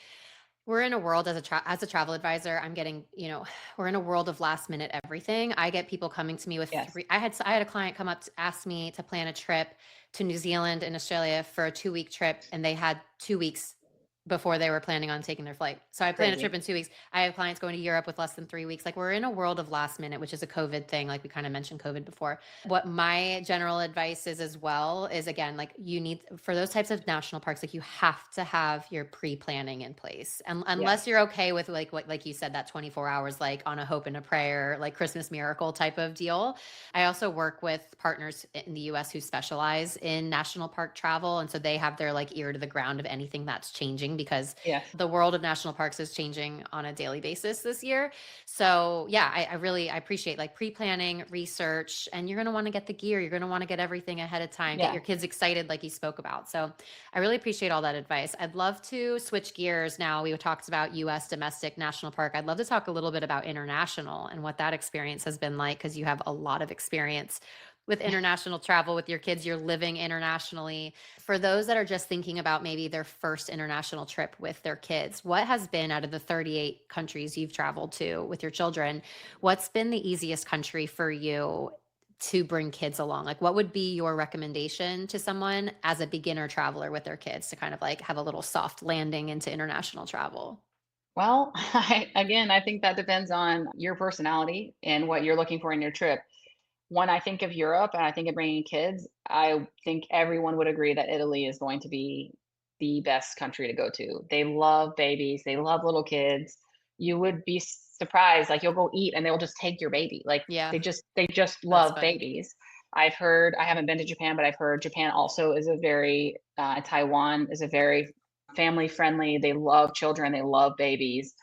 we're in a world as a travel advisor, I'm getting, we're in a world of last minute everything. I get people coming to me with yes, I had a client come up to ask me to plan a trip to New Zealand and Australia for a 2-week trip, and they had 2 weeks before they were planning on taking their flight. So I planned a trip crazy. in 2 weeks. I have clients going to Europe with less than 3 weeks. Like, we're in a world of last minute, which is a COVID thing. Like, we kind of mentioned COVID before. What my general advice is as well is, again, like, you need, for those types of national parks, like, you have to have your pre-planning in place. And unless Yes. you're okay with, like, what, like you said, that 24 hours, like on a hope and a prayer, like Christmas miracle type of deal. I also work with partners in the US who specialize in national park travel. And so they have their like ear to the ground of anything that's changing, because Yes. the world of national parks is changing on a daily basis this year. So yeah, I appreciate like pre-planning, research, and you're going to want to get the gear. You're going to want to get everything ahead of time, get Yeah. your kids excited like you spoke about. So I really appreciate all that advice. I'd love to switch gears now. We talked about US domestic national park. I'd love to talk a little bit about international and what that experience has been like, because you have a lot of experience with international travel with your kids. You're living internationally. For those that are just thinking about maybe their first international trip with their kids, what has been, out of the 38 countries you've traveled to with your children, what's been the easiest country for you to bring kids along? Like, what would be your recommendation to someone as a beginner traveler with their kids to kind of like have a little soft landing into international travel? Well, I think that depends on your personality and what you're looking for in your trip. When I think of Europe and I think of bringing kids, I think everyone would agree that Italy is going to be the best country to go to. They love babies, they love little kids. You would be surprised, like you'll go eat and they'll just take your baby. Like Yeah, they just that's love funny. babies. I've heard, I haven't been to Japan, but I've heard Japan also is a very Taiwan is a very family friendly. They love children, they love babies.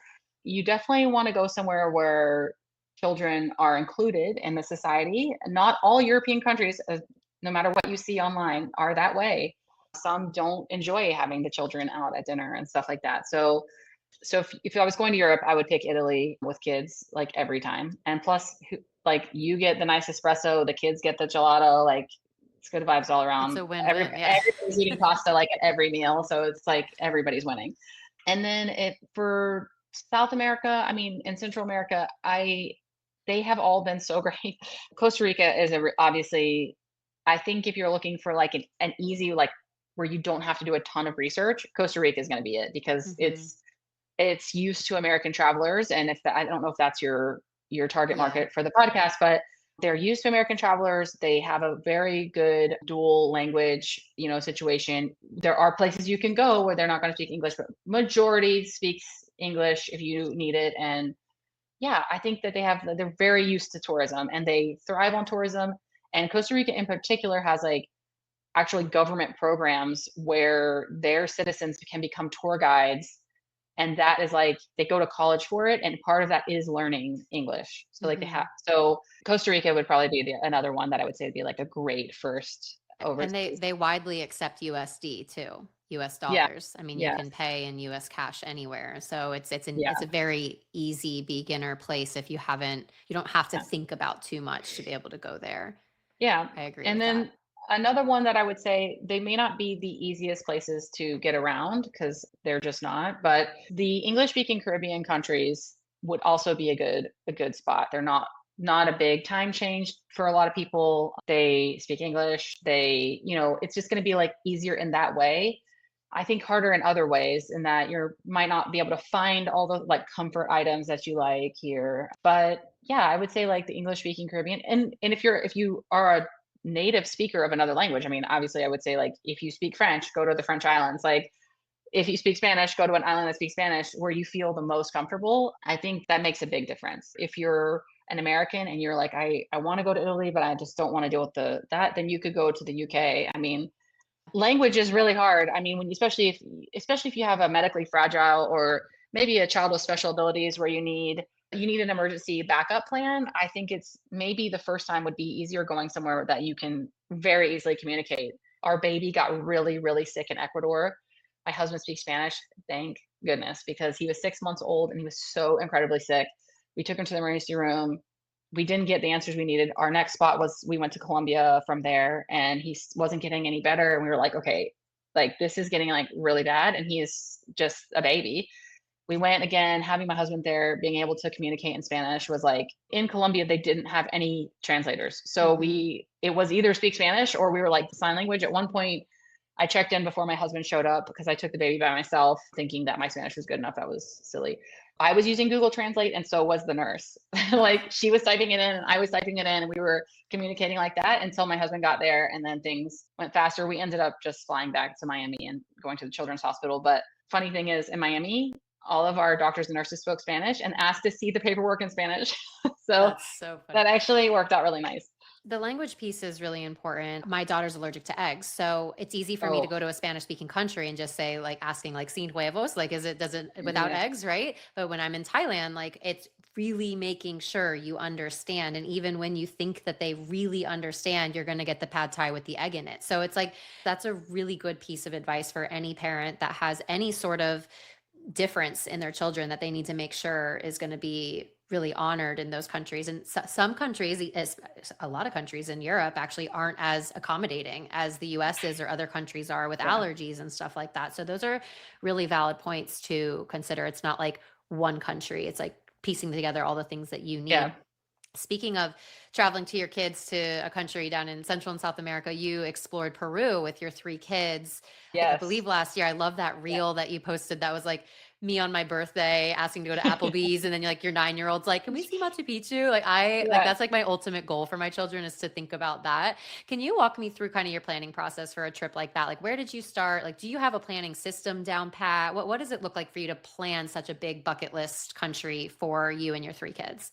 You definitely want to go somewhere where children are included in the society. Not all European countries, no matter what you see online, are that way. Some don't enjoy having the children out at dinner and stuff like that. So if I was going to Europe, I would pick Italy with kids like every time. And plus, like you get the nice espresso, the kids get the gelato, like it's good vibes all It's around. a win-win. Yeah. Everybody's eating pasta like at every meal, so it's like everybody's winning. And then if for South America, I mean, in Central America, I they have all been so great. Costa Rica is obviously, I think if you're looking for like an easy, like where you don't have to do a ton of research, Costa Rica is going to be it because Hmm. it's used to American travelers. And if I don't know if that's your target Yeah. market for the podcast, but they're used to American travelers. They have a very good dual language, situation. There are places you can go where they're not going to speak English, but majority speaks English if you need it. And yeah, I think that they're very used to tourism and they thrive on tourism. And Costa Rica in particular has like actually government programs where their citizens can become tour guides. And that is like they go to college for it. And part of that is learning English. So like Hmm. so Costa Rica would probably be another one that I would say would be like a great first And overseas. they widely accept USD too, US Yeah. dollars. I mean, you Yes. can pay in US cash anywhere. So it's Yeah. a very easy beginner place if you don't have to Yeah. think about too much to be able to go there. Yeah. I agree And with that. then another one that I would say they may not be the easiest places to get around because they're just not, but the English speaking Caribbean countries would also be a good spot. They're not a big time change for a lot of people. They speak English. It's just going to be like easier in that way. I think harder in other ways in that you might not be able to find all the like comfort items that you like here. But yeah, I would say like the English speaking Caribbean. And if you are a native speaker of another language, I mean, obviously I would say like if you speak French, go to the French islands. Like if you speak Spanish, go to an island that speaks Spanish where you feel the most comfortable. I think that makes a big difference. If you're an American and you're like, I want to go to Italy, but I just don't want to deal with that, then you could go to the UK. I mean, language is really hard. I mean, when especially if you have a medically fragile or maybe a child with special abilities where you need an emergency backup plan, I think it's maybe the first time would be easier going somewhere that you can very easily communicate. Our baby got really, really sick in Ecuador. My husband speaks Spanish, thank goodness, because he was 6 months old and he was so incredibly sick. We took him to the emergency room. We didn't get the answers we needed. Our next spot was we went to Colombia from there, and he wasn't getting any better. And we were like, okay, like this is getting like really bad. And he is just a baby. We went again, having my husband there, being able to communicate in Spanish was like in Colombia, they didn't have any translators. So Hmm. it was either speak Spanish or we were like the sign language. At one point, I checked in before my husband showed up because I took the baby by myself, thinking that my Spanish was good enough. That was silly. I was using Google Translate, and so was the nurse. Like she was typing it in, and I was typing it in, and we were communicating like that until my husband got there, and then things went faster. We ended up just flying back to Miami and going to the children's hospital. But funny thing is, in Miami, all of our doctors and nurses spoke Spanish and asked to see the paperwork in Spanish. So That's so funny. that actually worked out really nice. The language piece is really important. My daughter's allergic to eggs, so it's easy for me to Oh, go to a Spanish-speaking country and just say, like, asking, like, "Sin huevos?" Like, does it without yeah, eggs, right? But when I'm in Thailand, like, it's really making sure you understand, and even when you think that they really understand, you're gonna get the pad thai with the egg in it. So it's like, that's a really good piece of advice for any parent that has any sort of difference in their children that they need to make sure is going to be really honored in those countries. And some countries, as a lot of countries in Europe, actually aren't as accommodating as the US is or other countries are with yeah, allergies and stuff like that. So those are really valid points to consider. It's not like one country, it's like piecing together all the things that you yeah, need. Speaking of traveling to your kids to a country down in Central and South America, you explored Peru with your three kids. I yes, believe last year. I love that yeah, reel that you posted. That was like me on my birthday asking to go to Applebee's, and then like your 9-year-old's like, "Can we see Machu Picchu?" Like yeah. that's like my ultimate goal for my children is to think about that. Can you walk me through kind of your planning process for a trip like that? Like where did you start? Like do you have a planning system down pat? What does it look like for you to plan such a big bucket list country for you and your three kids?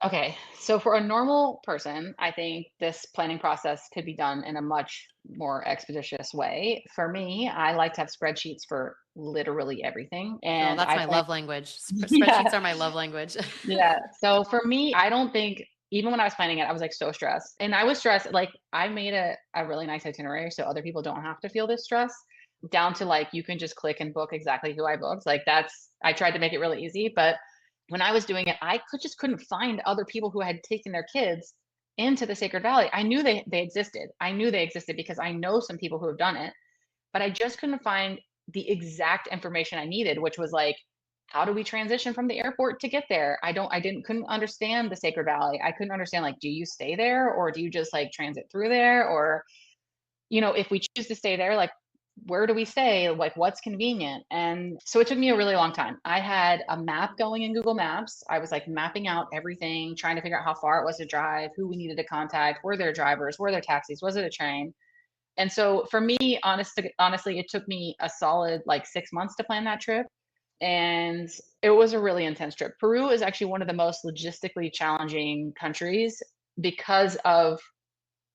Okay, so for a normal person, I think this planning process could be done in a much more expeditious way. For me, I like to have spreadsheets for literally everything, Oh, and that's I my plan. love language. Yeah, Spreadsheets are my love language. yeah. So for me, I don't think even when I was planning it, I was like so stressed, and I was stressed. Like I made a really nice itinerary, so other people don't have to feel this stress. Down to like you can just click and book exactly who I booked. Like that's I tried to make it really easy, but when I was doing it, I just couldn't find other people who had taken their kids into the Sacred Valley. I knew they existed. I knew they existed because I know some people who have done it, but I just couldn't find the exact information I needed, which was like, how do we transition from the airport to get there? Couldn't understand the Sacred Valley. I couldn't understand like, do you stay there or do you just like transit through there? Or, if we choose to stay there, like where do we stay? Like what's convenient? And so it took me a really long time. I had a map going in Google Maps. I was like mapping out everything, trying to figure out how far it was to drive, who we needed to contact, were there drivers, were there taxis, was it a train? And so for me, honestly, it took me a solid like 6 months to plan that trip. And it was a really intense trip. Peru is actually one of the most logistically challenging countries because of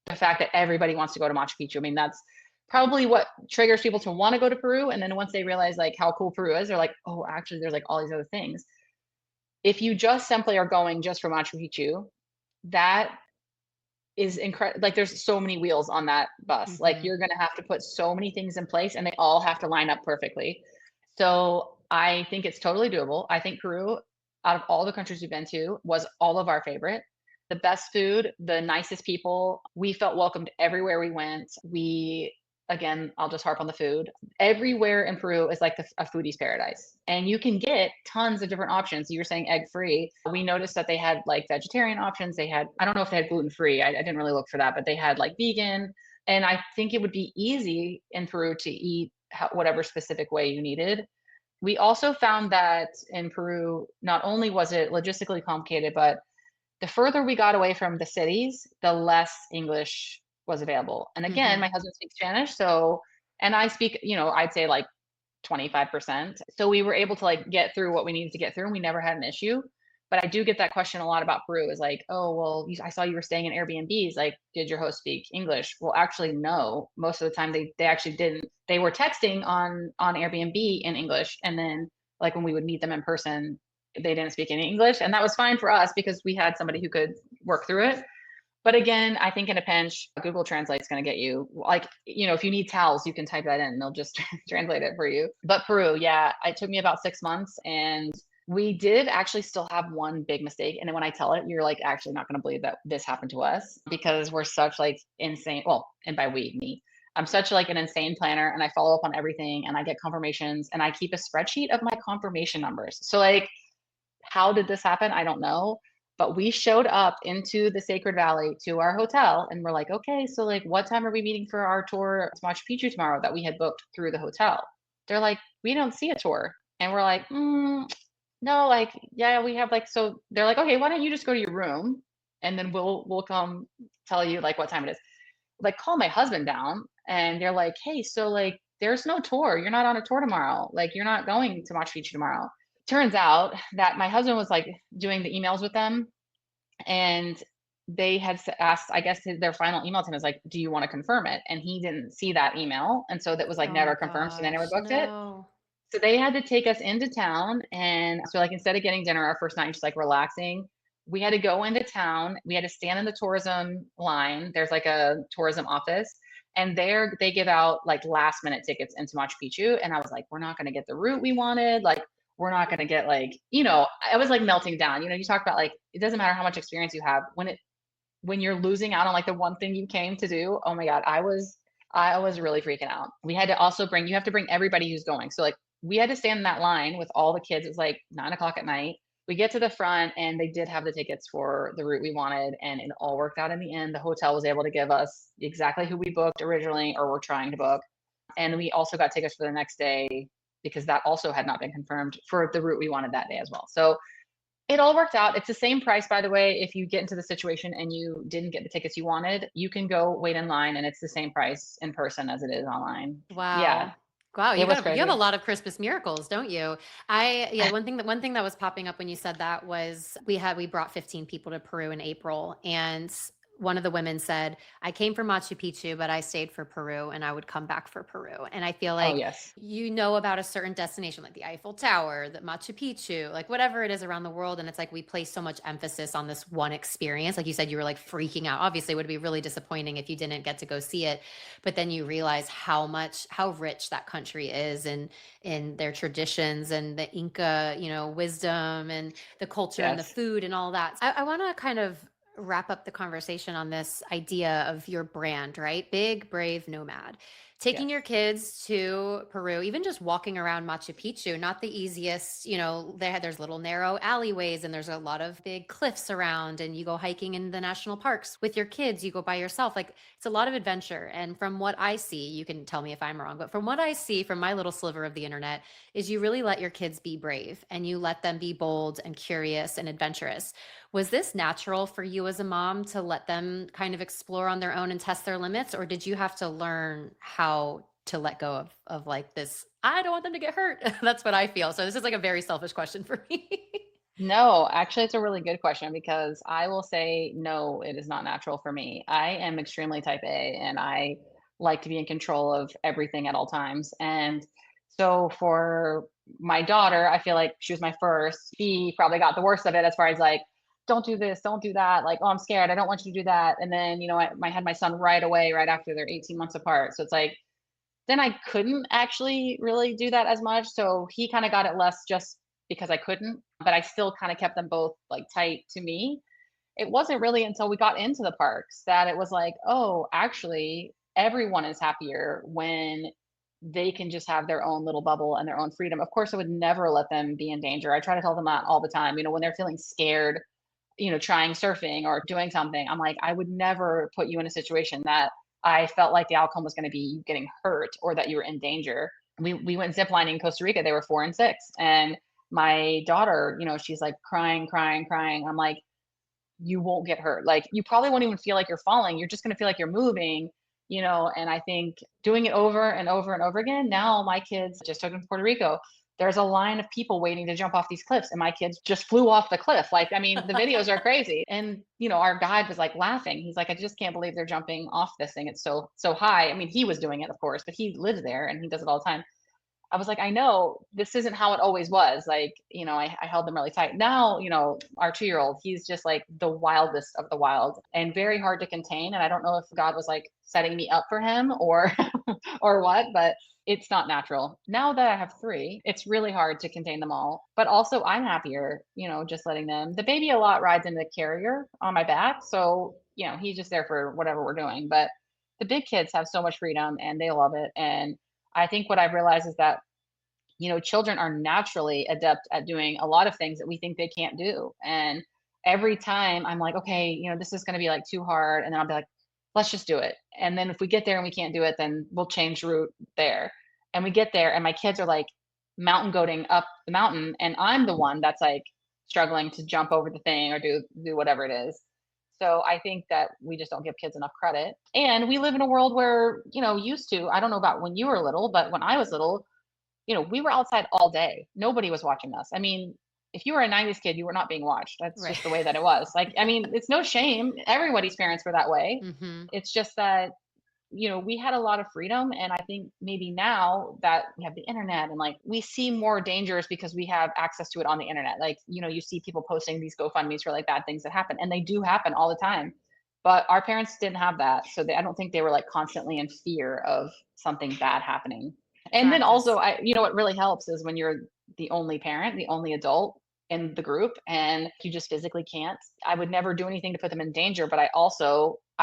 the fact that everybody wants to go to Machu Picchu. I mean, that's probably what triggers people to want to go to Peru. And then once they realize like how cool Peru is, they're like, oh, actually, there's like all these other things. If you just simply are going just for Machu Picchu, that is incredible. Like there's so many wheels on that bus. Like Hmm. you're gonna have to put so many things in place and they all have to line up perfectly. So I think it's totally doable. I think Peru, out of all the countries we've been to, was all of our favorite. The best food, the nicest people. We felt welcomed everywhere we went. Again, I'll just harp on the food. Everywhere in Peru is like a foodie's paradise. And you can get tons of different options. You were saying egg free. We noticed that they had like vegetarian options. I don't know if they had gluten free. I didn't really look for that, but they had like vegan. And I think it would be easy in Peru to eat whatever specific way you needed. We also found that in Peru, not only was it logistically complicated, but the further we got away from the cities, the less English was available. And again, Hmm. my husband speaks Spanish, so and I speak, I'd say like 25%. So we were able to like get through what we needed to get through and we never had an issue. But I do get that question a lot about Peru is like, oh, well, I saw you were staying in Airbnbs. Like, did your host speak English? Well, actually, no. Most of the time they actually didn't. They were texting on Airbnb in English. And then like when we would meet them in person, they didn't speak any English. And that was fine for us because we had somebody who could work through it. But again, I think in a pinch, Google Translate's going to get you. Like, if you need towels, you can type that in and they'll just translate it for you. But Peru, yeah, it took me about 6 months and we did actually still have one big mistake. And then when I tell it, you're like actually not going to believe that this happened to us because we're such like insane. Well, and by we, me. I'm such like an insane planner and I follow up on everything and I get confirmations and I keep a spreadsheet of my confirmation numbers. So like how did this happen? I don't know. But we showed up into the Sacred Valley to our hotel and we're like, okay, so like what time are we meeting for our tour to Machu Picchu tomorrow that we had booked through the hotel? They're like, we don't see a tour. And we're like, no, like, yeah, we have like, so they're like, okay, why don't you just go to your room and then we'll come tell you like what time it is. Like call my husband down and they're like, hey, so like there's no tour. You're not on a tour tomorrow. Like you're not going to Machu Picchu tomorrow. Turns out that my husband was like doing the emails with them and they had asked, I guess their final email to him is like, do you want to confirm it? And he didn't see that email. And so that was like Oh my never confirmed. So they never gosh, booked it. no. So they had to take us into town. And so like instead of getting dinner our first night, just like relaxing, we had to go into town. We had to stand in the tourism line. There's like a tourism office. And there they give out like last minute tickets into Machu Picchu. And I was like, we're not going to get the route we wanted. Like, we're not going to get like, I was like melting down. You talk about like, it doesn't matter how much experience you have when you're losing out on like the one thing you came to do. Oh my God, I was really freaking out. We had to also you have to bring everybody who's going. So like we had to stand in that line with all the kids. It was like 9 o'clock at night. We get to the front and they did have the tickets for the route we wanted and it all worked out in the end. The hotel was able to give us exactly who we booked originally or were trying to book. And we also got tickets for the next day because that also had not been confirmed for the route we wanted that day as well. So it all worked out. It's the same price, by the way. If you get into the situation and you didn't get the tickets you wanted, you can go wait in line and it's the same price in person as it is online. Yeah, Wow. Wow, it was you have a crazy. lot of Christmas miracles, don't you? Yeah, one thing that was popping up when you said that was we brought 15 people to Peru in April, and one of the women said, "I came for Machu Picchu, but I stayed for Peru and I would come back for Peru." And I feel Oh, like yes. you know about a certain destination like the Eiffel Tower, the Machu Picchu, like whatever it is around the world, and it's like we place so much emphasis on this one experience. Like you said, you were like freaking out. Obviously, it would be really disappointing if you didn't get to go see it, but then you realize how rich that country is and in their traditions and the Inca, wisdom and the culture and the Yes. food and all that. I want to kind of wrap up the conversation on this idea of your brand, right? Big Brave Nomad. Taking your Yes. kids to Peru, even just walking around Machu Picchu, not the easiest, there's little narrow alleyways and there's a lot of big cliffs around and you go hiking in the national parks with your kids, you go by yourself. Like it's a lot of adventure. And from what I see, you can tell me if I'm wrong, but from what I see from my little sliver of the internet is you really let your kids be brave and you let them be bold and curious and adventurous. Was this natural for you as a mom to let them kind of explore on their own and test their limits, or did you have to learn how to let go of like this? I don't want them to get hurt. That's what I feel. So this is like a very selfish question for me. No, actually, it's a really good question because I will say, no, it is not natural for me. I am extremely type A and I like to be in control of everything at all times. And so for my daughter, I feel like she was my first. She probably got the worst of it as far as like, don't do this, don't do that. Like, oh, I'm scared. I don't want you to do that. And then, I had my son right away, right after they're 18 months apart. So it's like, then I couldn't actually really do that as much. So he kind of got it less just because I couldn't, but I still kind of kept them both like tight to me. It wasn't really until we got into the parks that it was like, oh, actually, everyone is happier when they can just have their own little bubble and their own freedom. Of course, I would never let them be in danger. I try to tell them that all the time. When they're feeling scared, trying surfing or doing something, I'm like, I would never put you in a situation that I felt like the outcome was going to be you getting hurt or that you were in danger. We went ziplining in Costa Rica. They were 4 and 6, and my daughter, she's like crying, crying, crying. I'm like, you won't get hurt. Like, you probably won't even feel like you're falling. You're just going to feel like you're moving, and I think doing it over and over and over again. Now my kids just took them to Puerto Rico. There's a line of people waiting to jump off these cliffs, and my kids just flew off the cliff. Like, I mean, the videos are crazy. And, our guide was like laughing. He's like, I just can't believe they're jumping off this thing. It's so high. I mean, he was doing it, of course, but he lives there and he does it all the time. I was like, I know this isn't how it always was. Like, I held them really tight. Now, our 2-year-old, he's just like the wildest of the wild and very hard to contain. And I don't know if God was like setting me up for him or or what, but it's not natural. Now that I have 3, it's really hard to contain them all. But also I'm happier, just letting them. The baby a lot rides in the carrier on my back. So, he's just there for whatever we're doing. But the big kids have so much freedom and they love it. And I think what I've realized is that, children are naturally adept at doing a lot of things that we think they can't do. And every time I'm like, okay, this is going to be like too hard. And then I'll be like, let's just do it. And then if we get there and we can't do it, then we'll change route there. And we get there and my kids are like mountain goating up the mountain. And I'm the one that's like struggling to jump over the thing or do whatever it is. So I think that we just don't give kids enough credit. And we live in a world where, used to, I don't know about when you were little, but when I was little, we were outside all day. Nobody was watching us. I mean, if you were a 90s kid, you were not being watched. That's Right. just the way that it was. Like, I mean, it's no shame. Everybody's parents were that way. Hmm. It's just that, we had a lot of freedom. And I think maybe now that we have the internet and like we see more dangers because we have access to it on the internet. Like, you see people posting these GoFundMe's for like bad things that happen, and they do happen all the time. But our parents didn't have that. So I don't think they were like constantly in fear of something bad happening. And then also, Practice. what really helps is when you're the only parent, the only adult in the group, and you just physically can't. I would never do anything to put them in danger, but I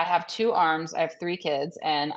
have 2 arms, I have 3 kids, and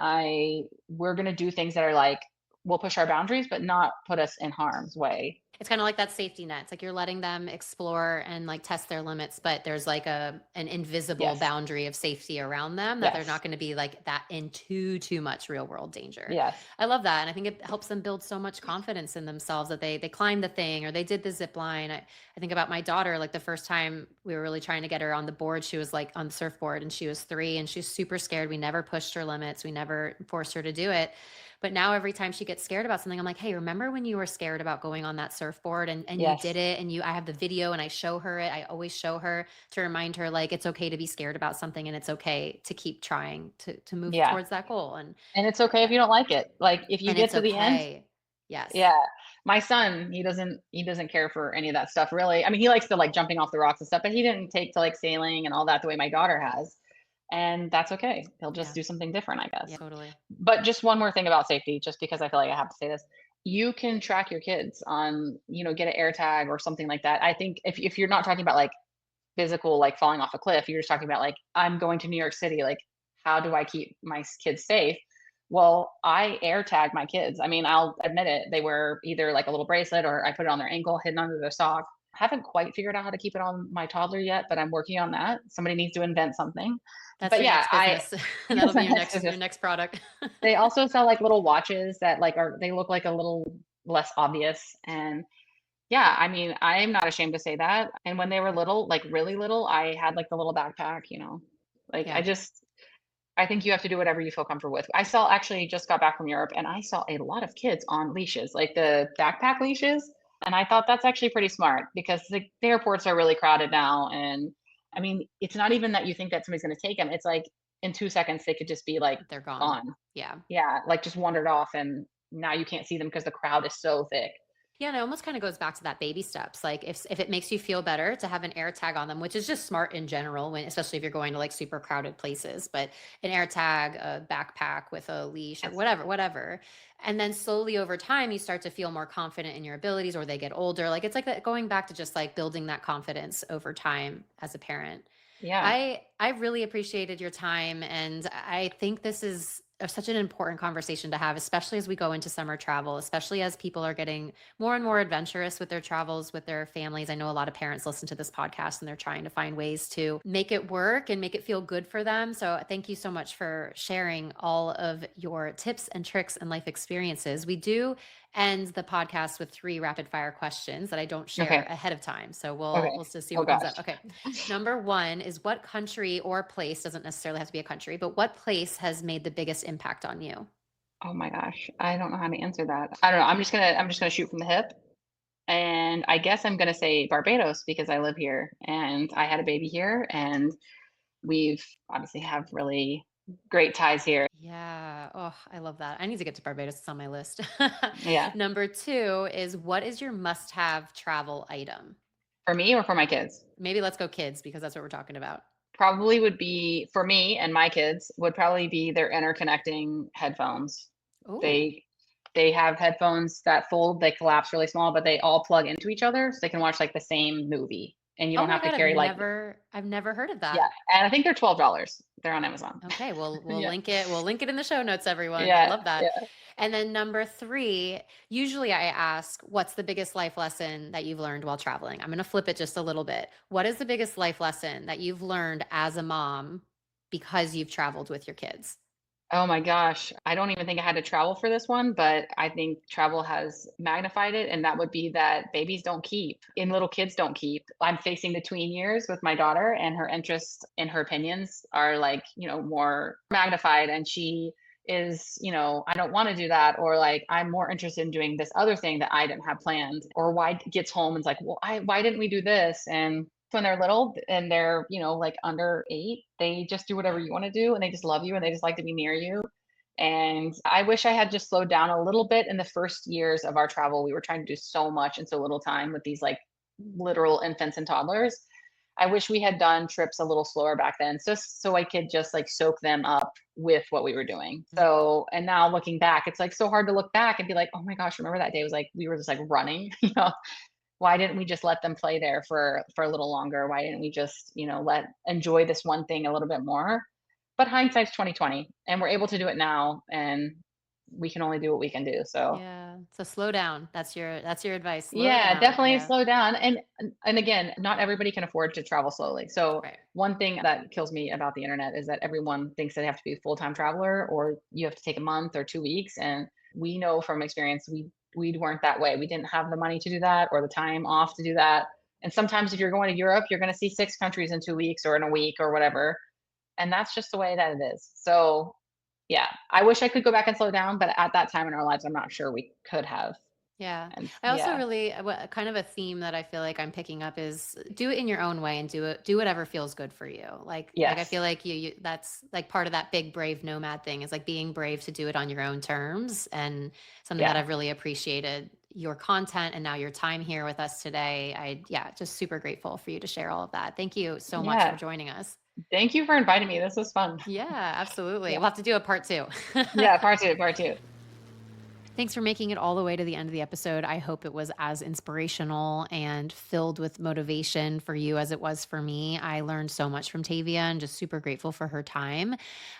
we're gonna do things that are like, will push our boundaries, but not put us in harm's way. It's kind of like that safety net. It's like you're letting them explore and like test their limits, but there's like an invisible Yes. boundary of safety around them that they're not Yes. going to be like that in too much real world danger. Yes. I love that, and I think it helps them build so much confidence in themselves that they climbed the thing or they did the zip line. I think about my daughter. Like the first time we were really trying to get her on the board, she was like on the surfboard, and she was 3, and she's super scared. We never pushed her limits. We never forced her to do it. But now every time she gets scared about something, I'm like, hey, remember when you were scared about going on that surfboard and you did Yes. it, and I have the video and I show her it. I always show her to remind her like it's okay to be scared about something, and it's okay to keep trying to move Yeah. towards that goal. And And it's okay if yeah, you don't like it. Like, if you and get it's to the end. okay. Yes. Yeah. My son, he doesn't care for any of that stuff really. I mean, he likes to like jumping off the rocks and stuff, but he didn't take to like sailing and all that the way my daughter has. And that's okay. He'll just Yeah. do something different, I Yeah, guess. totally. But just one more thing about safety, just because I feel like I have to say this. You can track your kids on, get an air tag or something like that. I think if you're not talking about like physical, like falling off a cliff, you're just talking about like, I'm going to New York City, like, how do I keep my kids safe? Well, I air tag my kids. I mean, I'll admit it. They wear either like a little bracelet or I put it on their ankle, hidden under their sock. Haven't quite figured out how to keep it on my toddler yet, but I'm working on that. Somebody needs to invent something. That's But your yeah, next business. that's That'll be my your next next business. your next product. They also sell like little watches that like they look like a little less obvious. And yeah, I mean, I am not ashamed to say that. And when they were little, like really little, I had like the little backpack, like Yeah. I think you have to do whatever you feel comfortable with. I saw actually just got back from Europe and I saw a lot of kids on leashes, like the backpack leashes. And I thought that's actually pretty smart because the airports are really crowded now. And I mean, it's not even that you think that somebody's going to take them. It's like in 2 seconds, they could just be like They're gone. gone. Yeah. Yeah. Like just wandered off and now you can't see them because the crowd is so thick. Yeah, and it almost kind of goes back to that baby steps. Like if it makes you feel better to have an air tag on them, which is just smart in general, when especially if you're going to like super crowded places, but an air tag, a backpack with a leash or Yes. whatever. And then slowly over time you start to feel more confident in your abilities, or they get older. Like it's like that, going back to just like building that confidence over time as a parent. Yeah. I really appreciated your time, and I think this is such an important conversation to have, especially as we go into summer travel, especially as people are getting more and more adventurous with their travels with their families. I know a lot of parents listen to this podcast and they're trying to find ways to make it work and make it feel good for them. So thank you so much for sharing all of your tips and tricks and life experiences. We do end the podcast with 3 rapid fire questions that I don't share Okay. ahead of time. So we'll Okay. just see Oh what comes gosh. up. Okay. Number 1 is, what country or place, doesn't necessarily have to be a country, but what place has made the biggest impact on you? Oh my gosh. I don't know how to answer that. I don't know. I'm just gonna shoot from the hip. And I guess I'm gonna say Barbados because I live here and I had a baby here and we've obviously have really great ties here. Yeah. Oh, I love that. I need to get to Barbados. It's on my list. Yeah. Number 2 is, what is your must-have travel item? For me or for my kids? Maybe let's go kids because that's what we're talking about. Probably would be for me and my kids would probably be their interconnecting headphones. Oh, They have headphones that fold, they collapse really small, but they all plug into each other so they can watch like the same movie and you oh don't my have to God. carry like I've never heard of yeah. that. And I think they're $12. They're on Amazon. Okay, we'll Yeah. link it. We'll link it in the show notes, everyone. I Yeah. love that. Yeah. And then number 3, usually I ask, what's the biggest life lesson that you've learned while traveling? I'm going to flip it just a little bit. What is the biggest life lesson that you've learned as a mom because you've traveled with your kids? Oh my gosh. I don't even think I had to travel for this one, but I think travel has magnified it. And that would be that babies don't keep and little kids don't keep. I'm facing the tween years with my daughter, and her interests and her opinions are like, more magnified. And she is, I don't want to do that. Or like, I'm more interested in doing this other thing that I didn't have planned. Or why gets home and is like, well, why didn't we do this? And when they're little and they're, like under 8, they just do whatever you want to do and they just love you and they just like to be near you. And I wish I had just slowed down a little bit in the first years of our travel. We were trying to do so much in so little time with these like literal infants and toddlers. I wish we had done trips a little slower back then, so I could just like soak them up with what we were doing. So, and now looking back, it's like so hard to look back and be like, oh my gosh, remember that day? It was like we were just like running, why didn't we just let them play there for a little longer? Why didn't we just, let enjoy this one thing a little bit more? But hindsight's 2020, and we're able to do it now, and we can only do what we can do. So Yeah. So slow down. That's your advice. Slow yeah, down. definitely Yeah. slow down. And again, not everybody can afford to travel slowly. So Right. one thing that kills me about the internet is that everyone thinks they have to be a full-time traveler or you have to take a month or 2 weeks. And we know from experience we weren't that way. We didn't have the money to do that or the time off to do that. And sometimes if you're going to Europe, you're going to see 6 countries in 2 weeks or in a week or whatever. And that's just the way that it is. So yeah, I wish I could go back and slow down, but at that time in our lives, I'm not sure we could have. Yeah. And I also yeah. really, kind of a theme that I feel like I'm picking up is, do it in your own way and do whatever feels good for you. Like I Yes. feel like you that's like part of that big brave nomad thing, is like being brave to do it on your own terms, and something that Yeah. I've really appreciated your content and now your time here with us today. Yeah, just super grateful for you to share all of that. Thank you so much for Yeah. joining us. Thank you for inviting me. This was fun. Yeah, absolutely. Yeah. We'll have to do a part 2. Yeah. Part two. Part two. Thanks for making it all the way to the end of the episode. I hope it was as inspirational and filled with motivation for you as it was for me. I learned so much from Tavia and just super grateful for her time.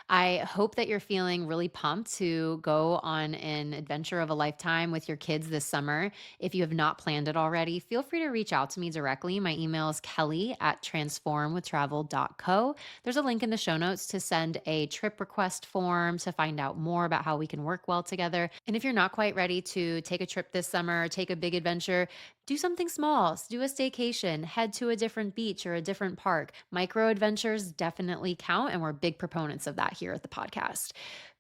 I hope that you're feeling really pumped to go on an adventure of a lifetime with your kids this summer. If you have not planned it already, feel free to reach out to me directly. My email is kelly@transformwithtravel.co. There's a link in the show notes to send a trip request form to find out more about how we can work well together. And if you're not quite ready to take a trip this summer, take a big adventure, do something small. Do a staycation, head to a different beach or a different park. Micro adventures definitely count, and we're big proponents of that here at the podcast.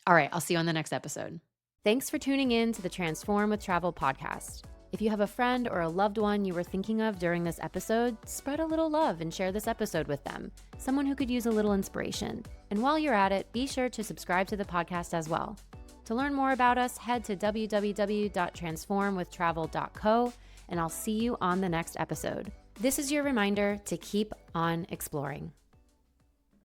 All right, I'll see you on the next episode. Thanks for tuning in to the Transform with Travel podcast. If you have a friend or a loved one you were thinking of during this episode, spread a little love and share this episode with them, someone who could use a little inspiration. And while you're at it, be sure to subscribe to the podcast as well. To learn more about us, head to www.transformwithtravel.co, and I'll see you on the next episode. This is your reminder to keep on exploring.